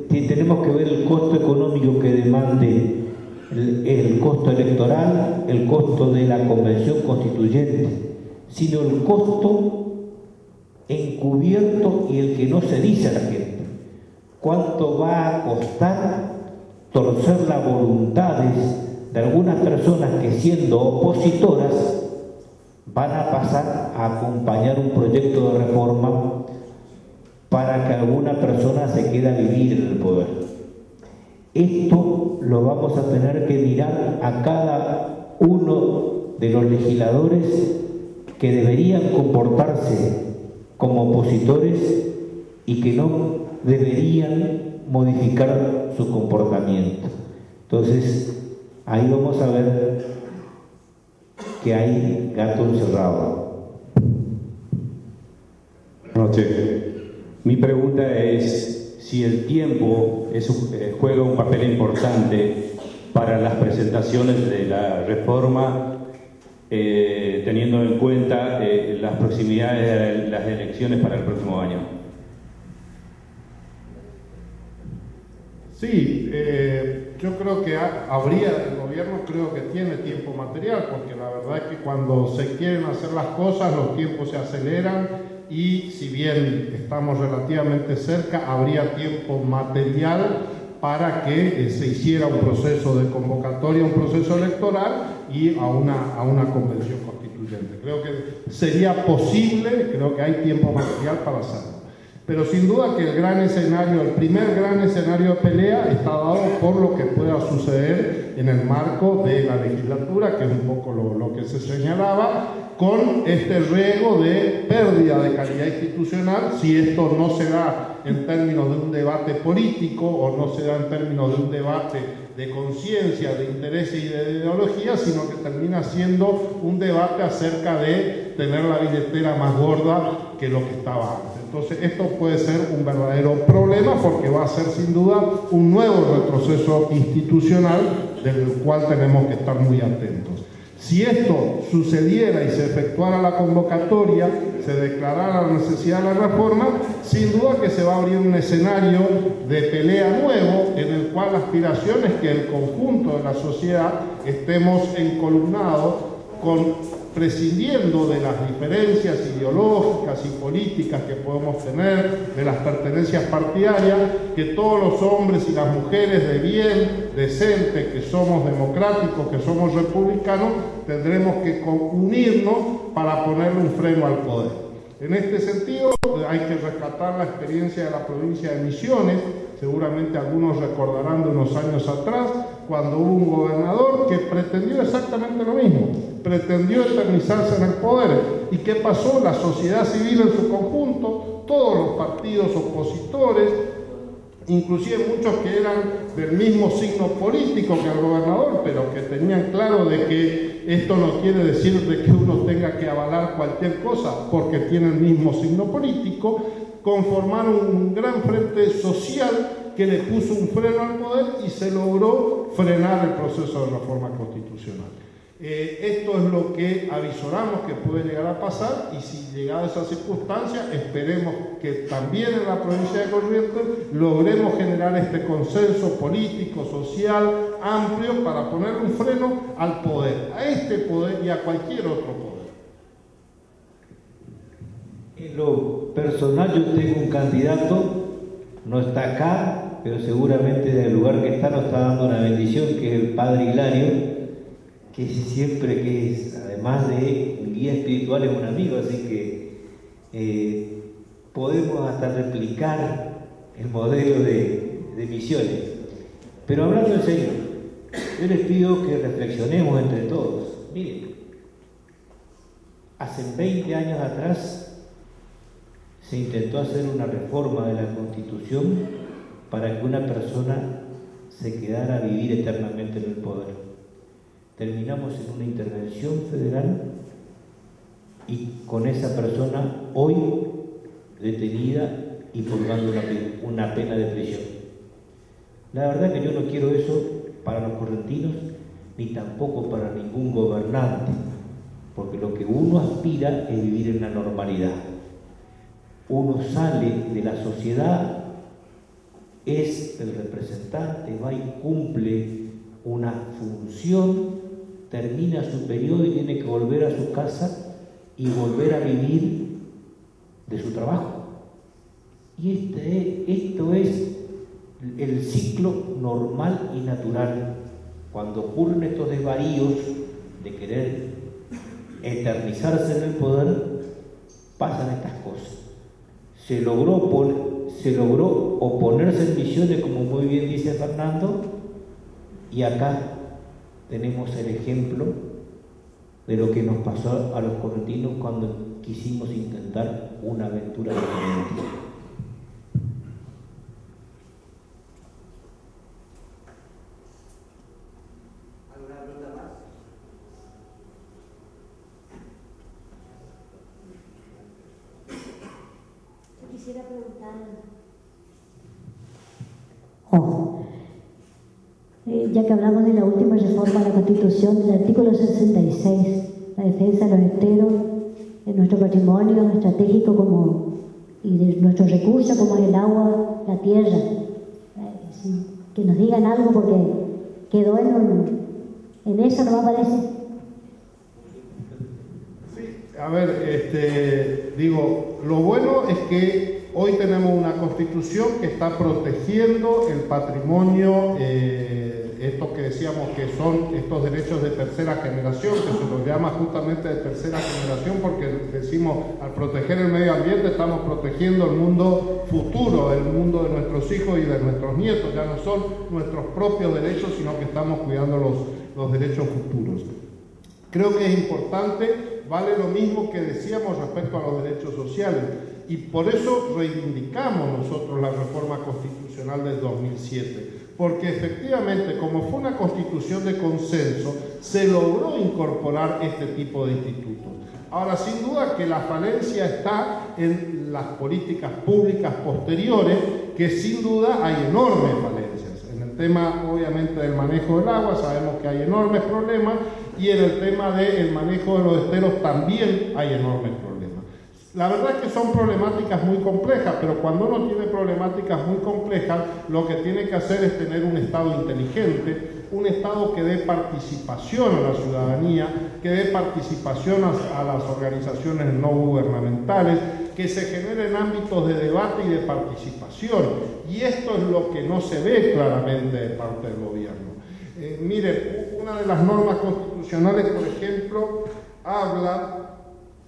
tenemos que ver el costo económico que demande el costo electoral, el costo de la convención constituyente, sino el costo encubierto y el que no se dice a la gente. ¿Cuánto va a costar torcer las voluntades de algunas personas que, siendo opositoras, van a pasar a acompañar un proyecto de reforma para que alguna persona se quede a vivir en el poder? Esto lo vamos a tener que mirar a cada uno de los legisladores que deberían comportarse como opositores y que no deberían modificar su comportamiento. Entonces, ahí vamos a ver que hay gato encerrado. Buenas noches. Mi pregunta es si el tiempo juega un papel importante para las presentaciones de la reforma, teniendo en cuenta las proximidades de las elecciones para el próximo año. Sí, yo creo que el gobierno creo que tiene tiempo material, porque la verdad es que cuando se quieren hacer las cosas, los tiempos se aceleran y si bien estamos relativamente cerca, habría tiempo material para que se hiciera un proceso de convocatoria, un proceso electoral y a una convención constituyente. Creo que sería posible, creo que hay tiempo material para hacerlo. Pero sin duda que el primer gran escenario de pelea está dado por lo que pueda suceder en el marco de la legislatura, que es un poco lo que se señalaba, con este riesgo de pérdida de calidad institucional si esto no se da en términos de un debate político o no se da en términos de un debate de conciencia, de intereses y de ideología, sino que termina siendo un debate acerca de tener la billetera más gorda que lo que estaba antes. Entonces esto puede ser un verdadero problema porque va a ser sin duda un nuevo retroceso institucional del cual tenemos que estar muy atentos. Si esto sucediera y se efectuara la convocatoria, se declarara la necesidad de la reforma, sin duda que se va a abrir un escenario de pelea nuevo en el cual la aspiración es que el conjunto de la sociedad estemos encolumnados prescindiendo de las diferencias ideológicas y políticas que podemos tener, de las pertenencias partidarias, que todos los hombres y las mujeres de bien, decentes, que somos democráticos, que somos republicanos, tendremos que unirnos para ponerle un freno al poder. En este sentido, hay que rescatar la experiencia de la provincia de Misiones. Seguramente algunos recordarán de unos años atrás, cuando hubo un gobernador que pretendió exactamente lo mismo, pretendió eternizarse en el poder. ¿Y qué pasó? La sociedad civil en su conjunto, todos los partidos opositores, inclusive muchos que eran del mismo signo político que el gobernador, pero que tenían claro de que esto no quiere decir de que uno tenga que avalar cualquier cosa porque tiene el mismo signo político, conformaron un gran frente social que le puso un freno al poder y se logró frenar el proceso de reforma constitucional. Esto es lo que avisoramos que puede llegar a pasar, y si llegada a esa circunstancia, esperemos que también en la provincia de Corrientes logremos generar este consenso político, social, amplio, para poner un freno al poder, a este poder y a cualquier otro poder. En lo personal, yo tengo un candidato, no está acá, pero seguramente del lugar que está nos está dando una bendición, que es el Padre Hilario, que siempre, que es, además de un guía espiritual, es un amigo, así que podemos hasta replicar el modelo de Misiones. Pero hablando en serio, yo les pido que reflexionemos entre todos. Miren, hace 20 años atrás se intentó hacer una reforma de la Constitución para que una persona se quedara a vivir eternamente en el poder. Terminamos en una intervención federal y con esa persona hoy detenida y purgando una pena de prisión. La verdad que yo no quiero eso para los correntinos, ni tampoco para ningún gobernante, porque lo que uno aspira es vivir en la normalidad. Uno sale de la sociedad, es el representante, va y cumple una función, termina su periodo y tiene que volver a su casa y volver a vivir de su trabajo. Y esto es el ciclo normal y natural. Cuando ocurren estos desvaríos de querer eternizarse en el poder, pasan estas cosas. Se logró oponerse en Misiones, como muy bien dice Fernando, y acá tenemos el ejemplo de lo que nos pasó a los correntinos cuando quisimos intentar una aventura diferente. ¿Alguna pregunta más? Yo quisiera preguntar, ya que hablamos de la última reforma de la Constitución, del artículo 66, la defensa de los esteros, de nuestro patrimonio estratégico y de nuestros recursos como es el agua, la tierra, sí, que nos digan algo, porque quedó en eso, ¿no me parece? Sí, a ver, lo bueno es que hoy tenemos una Constitución que está protegiendo el patrimonio, esto que decíamos que son estos derechos de tercera generación, que se los llama justamente de tercera generación porque decimos, al proteger el medio ambiente estamos protegiendo el mundo futuro, el mundo de nuestros hijos y de nuestros nietos. Ya no son nuestros propios derechos, sino que estamos cuidando los derechos futuros. Creo que es importante, vale lo mismo que decíamos respecto a los derechos sociales, y por eso reivindicamos nosotros la reforma constitucional del 2007, porque efectivamente, como fue una constitución de consenso, se logró incorporar este tipo de institutos. Ahora, sin duda que la falencia está en las políticas públicas posteriores, que sin duda hay enormes falencias. En el tema, obviamente, del manejo del agua, sabemos que hay enormes problemas, y en el tema del manejo de los esteros también hay enormes problemas. La verdad es que son problemáticas muy complejas, pero cuando uno tiene problemáticas muy complejas, lo que tiene que hacer es tener un Estado inteligente, un Estado que dé participación a la ciudadanía, que dé participación a las organizaciones no gubernamentales, que se generen ámbitos de debate y de participación. Y esto es lo que no se ve claramente de parte del gobierno. Mire, una de las normas constitucionales, por ejemplo, habla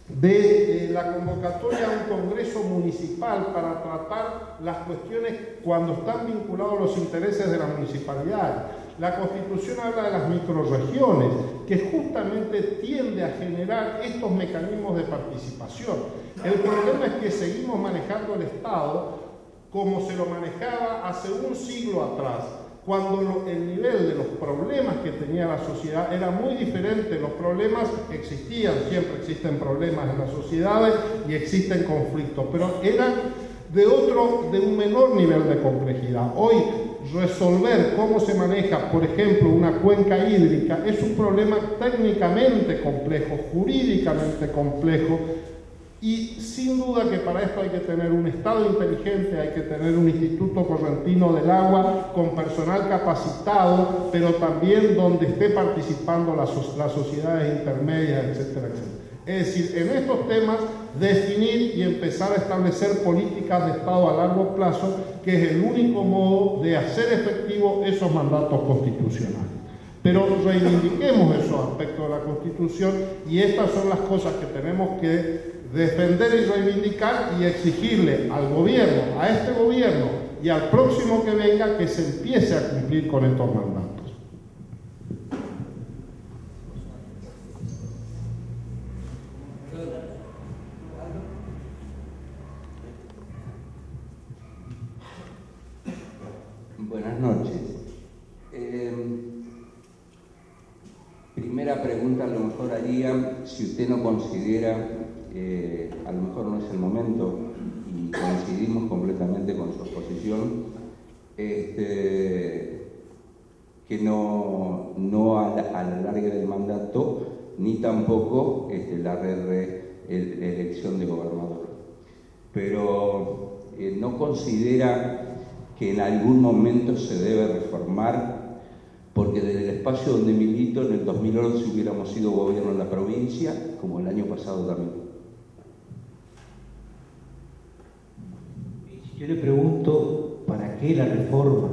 de la convocatoria a un congreso municipal para tratar las cuestiones cuando están vinculados a los intereses de la municipalidad. La Constitución habla de las microrregiones, que justamente tiende a generar estos mecanismos de participación. El problema es que seguimos manejando el Estado como se lo manejaba hace un siglo atrás, cuando el nivel de los problemas que tenía la sociedad era muy diferente. Los problemas existían, siempre existen problemas en las sociedades y existen conflictos, pero eran de un menor nivel de complejidad. Hoy resolver cómo se maneja, por ejemplo, una cuenca hídrica es un problema técnicamente complejo, jurídicamente complejo, y sin duda que para esto hay que tener un Estado inteligente, hay que tener un Instituto Correntino del Agua con personal capacitado, pero también donde esté participando las sociedades intermedias, etcétera, etcétera. Es decir, en estos temas definir y empezar a establecer políticas de Estado a largo plazo, que es el único modo de hacer efectivo esos mandatos constitucionales. Pero reivindiquemos esos aspectos de la Constitución, y estas son las cosas que tenemos que defender y reivindicar, y exigirle al gobierno, a este gobierno y al próximo que venga, que se empiece a cumplir con estos mandatos. Buenas noches. Primera pregunta, a lo mejor haría, si usted no considera, a lo mejor no es el momento, y coincidimos completamente con su exposición, que no alargue del mandato, ni tampoco la elección de gobernador. Pero no considera que en algún momento se debe reformar, porque desde el espacio donde milito, en el 2011 hubiéramos sido gobierno en la provincia, como el año pasado también. Yo le pregunto, ¿para qué la reforma?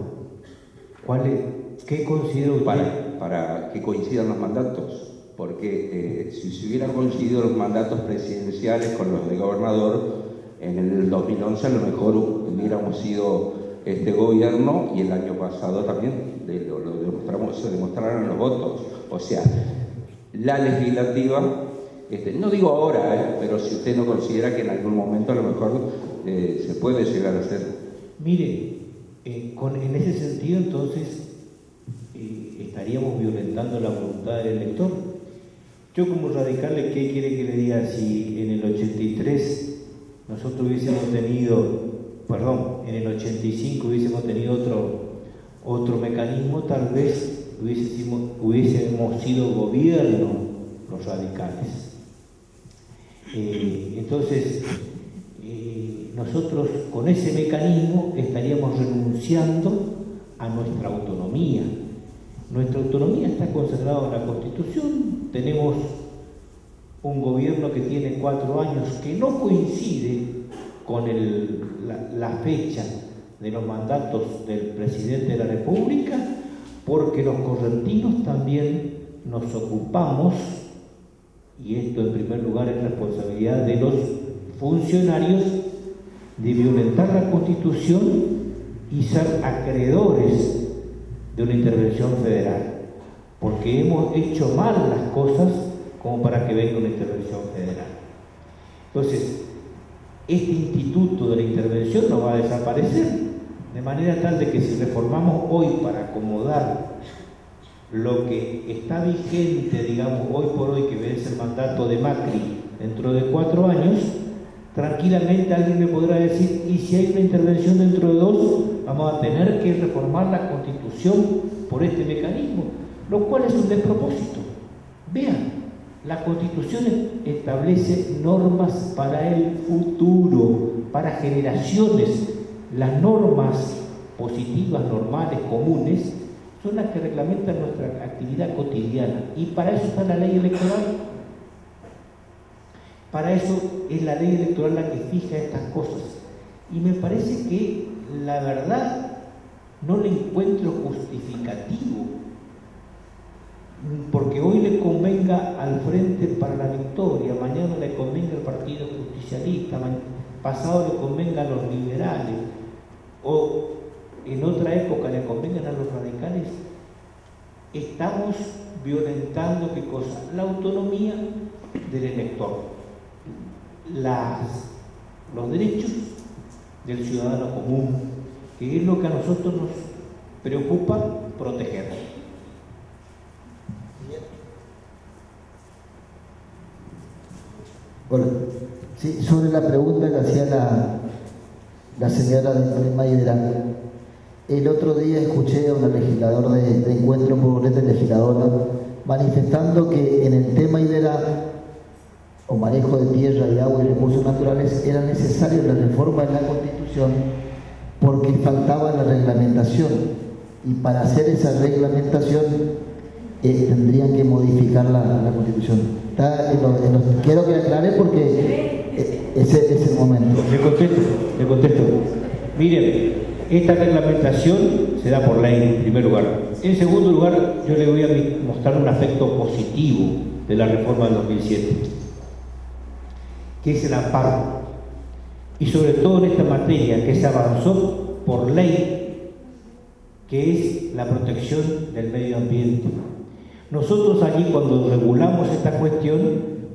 ¿Qué considera usted? Para que coincidan los mandatos, porque si se hubieran coincidido los mandatos presidenciales con los de gobernador, en el 2011 a lo mejor hubiéramos sido este gobierno, y el año pasado también se demostraron los votos. O sea, la legislativa, no digo ahora, pero si usted no considera que en algún momento a lo mejor se puede llegar a hacer. Mire, en ese sentido entonces estaríamos violentando la voluntad del elector. Yo como radical, ¿qué quiere que le diga? Si en el 83 nosotros hubiésemos tenido, en el 85 hubiésemos tenido otro mecanismo, tal vez hubiésemos sido gobierno los radicales. Entonces, nosotros con ese mecanismo estaríamos renunciando a nuestra autonomía. Nuestra autonomía está consagrada en la Constitución. Tenemos un gobierno que tiene 4 años, que no coincide con la fecha de los mandatos del presidente de la República, porque los correntinos también nos ocupamos, y esto en primer lugar es responsabilidad de los funcionarios, de violentar la Constitución y ser acreedores de una intervención federal, porque hemos hecho mal las cosas como para que venga una intervención federal. Entonces, este instituto de la intervención no va a desaparecer, de manera tal de que si reformamos hoy para acomodar lo que está vigente, digamos, hoy por hoy, que vence el mandato de Macri dentro de 4 años, tranquilamente alguien me podrá decir, y si hay una intervención dentro de 2, vamos a tener que reformar la Constitución por este mecanismo, lo cual es un despropósito. Vean, la Constitución establece normas para el futuro, para generaciones. Las normas positivas, normales, comunes, son las que reglamentan nuestra actividad cotidiana, y para eso está la ley electoral. Para eso es la ley electoral la que fija estas cosas. Y me parece que, la verdad, no le encuentro justificativo, porque hoy le convenga al Frente para la Victoria, mañana le convenga al Partido Justicialista, pasado le convenga a los liberales, o en otra época le convengan a los radicales. Estamos violentando, ¿qué cosa? La autonomía del elector, los derechos del ciudadano común, que es lo que a nosotros nos preocupa proteger. Hola. Sí, sobre la pregunta que hacía la señora de Mayera. El otro día escuché a una legislador de Encuentro por Corrientes, legisladora, manifestando que en el tema IBERA o manejo de tierra y agua y recursos naturales era necesaria la reforma de la Constitución porque faltaba la reglamentación, y para hacer esa reglamentación tendrían que modificar la Constitución. Quiero que aclare porque ese es el momento. Le contesto. Miren, esta reglamentación se da por ley en primer lugar. En segundo lugar, yo le voy a mostrar un aspecto positivo de la reforma del 2007, que es el amparo. Y sobre todo en esta materia que se avanzó por ley, que es la protección del medio ambiente. Nosotros allí, cuando regulamos esta cuestión,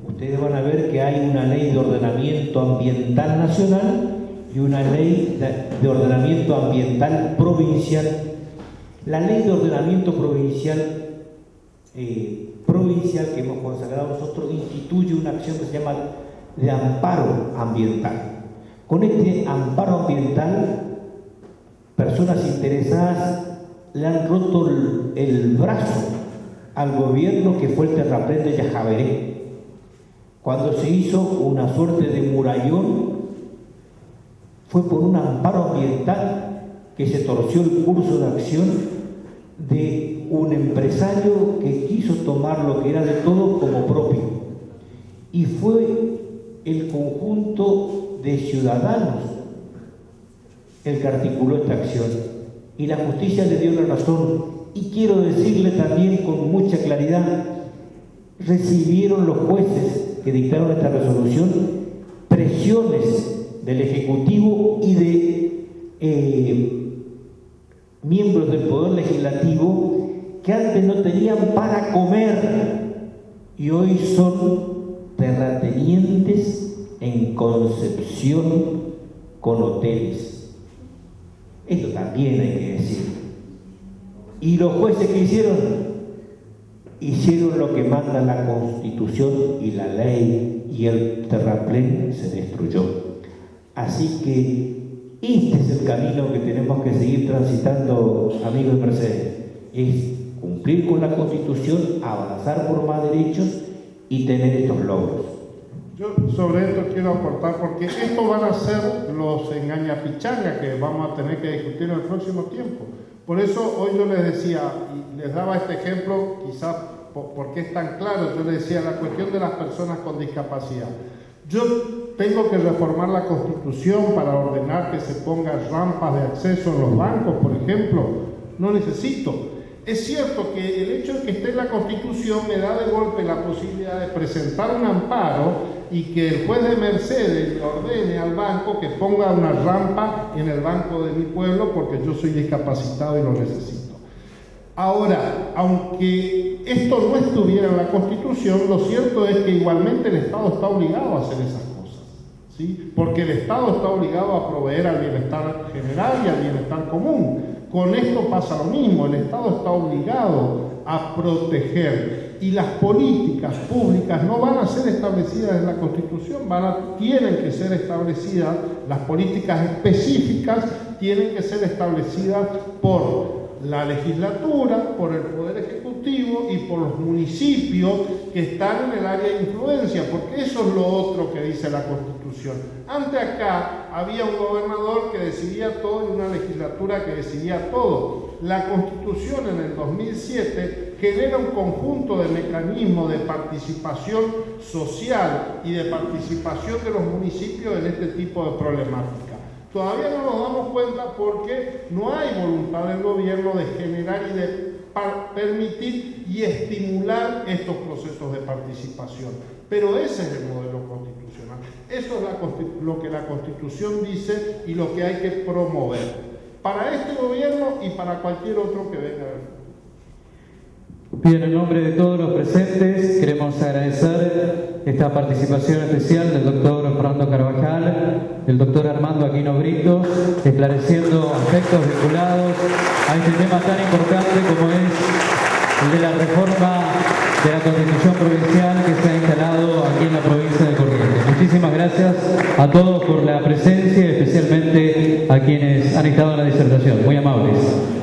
ustedes van a ver que hay una ley de ordenamiento ambiental nacional y una ley de ordenamiento ambiental provincial. La ley de ordenamiento provincial que hemos consagrado nosotros instituye una acción que se llama de amparo ambiental. Con este amparo ambiental, personas interesadas le han roto el brazo al gobierno que fue el terraplén de Yajaveré, cuando se hizo una suerte de murallón. Fue por un amparo ambiental que se torció el curso de acción de un empresario que quiso tomar lo que era de todos como propio, y fue el conjunto de ciudadanos el que articuló esta acción, y la justicia le dio la razón. Y quiero decirle también con mucha claridad, recibieron los jueces que dictaron esta resolución presiones del Ejecutivo y de miembros del Poder Legislativo que antes no tenían para comer y hoy son terratenientes en Concepción con hoteles. Esto también hay que decir. Y los jueces que hicieron lo que manda la Constitución y la ley, y el terraplén se destruyó. Así que este es el camino que tenemos que seguir transitando, amigos de Mercedes, es cumplir con la Constitución, avanzar por más derechos y tener estos logros. Yo sobre esto quiero aportar, porque estos van a ser los engañapichanga que vamos a tener que discutir en el próximo tiempo. Por eso hoy yo les decía, y les daba este ejemplo, quizás porque es tan claro, yo les decía la cuestión de las personas con discapacidad. Yo tengo que reformar la Constitución para ordenar que se pongan rampas de acceso en los bancos, por ejemplo. No necesito. Es cierto que el hecho de que esté en la Constitución me da de golpe la posibilidad de presentar un amparo y que el juez de Mercedes le ordene al banco que ponga una rampa en el banco de mi pueblo porque yo soy discapacitado y lo necesito. Ahora, aunque esto no estuviera en la Constitución, lo cierto es que igualmente el Estado está obligado a hacer esas cosas, ¿sí? Porque el Estado está obligado a proveer al bienestar general y al bienestar común. Con esto pasa lo mismo, el Estado está obligado a proteger, y las políticas públicas no van a ser establecidas en la Constitución, tienen que ser establecidas, las políticas específicas tienen que ser establecidas por la legislatura, por el Poder Ejecutivo y por los municipios que están en el área de influencia, porque eso es lo otro que dice la Constitución. Antes acá había un gobernador que decidía todo y una legislatura que decidía todo. La Constitución en el 2007 genera un conjunto de mecanismos de participación social y de participación de los municipios en este tipo de problemática. Todavía no nos damos cuenta porque no hay voluntad del gobierno de generar y de permitir y estimular estos procesos de participación. Pero ese es el modelo constitucional. Eso es lo que la Constitución dice y lo que hay que promover para este gobierno y para cualquier otro que venga del futuro. Bien, en nombre de todos los presentes, queremos agradecer esta participación especial del doctor Fernando Carvajal, del doctor Armando Aquino Britos, esclareciendo aspectos vinculados a este tema tan importante como es el de la reforma de la Constitución Provincial que se ha instalado aquí en la provincia de Corrientes. Muchísimas gracias a todos por la presencia, especialmente a quienes han fijado en la disertación. Muy amables.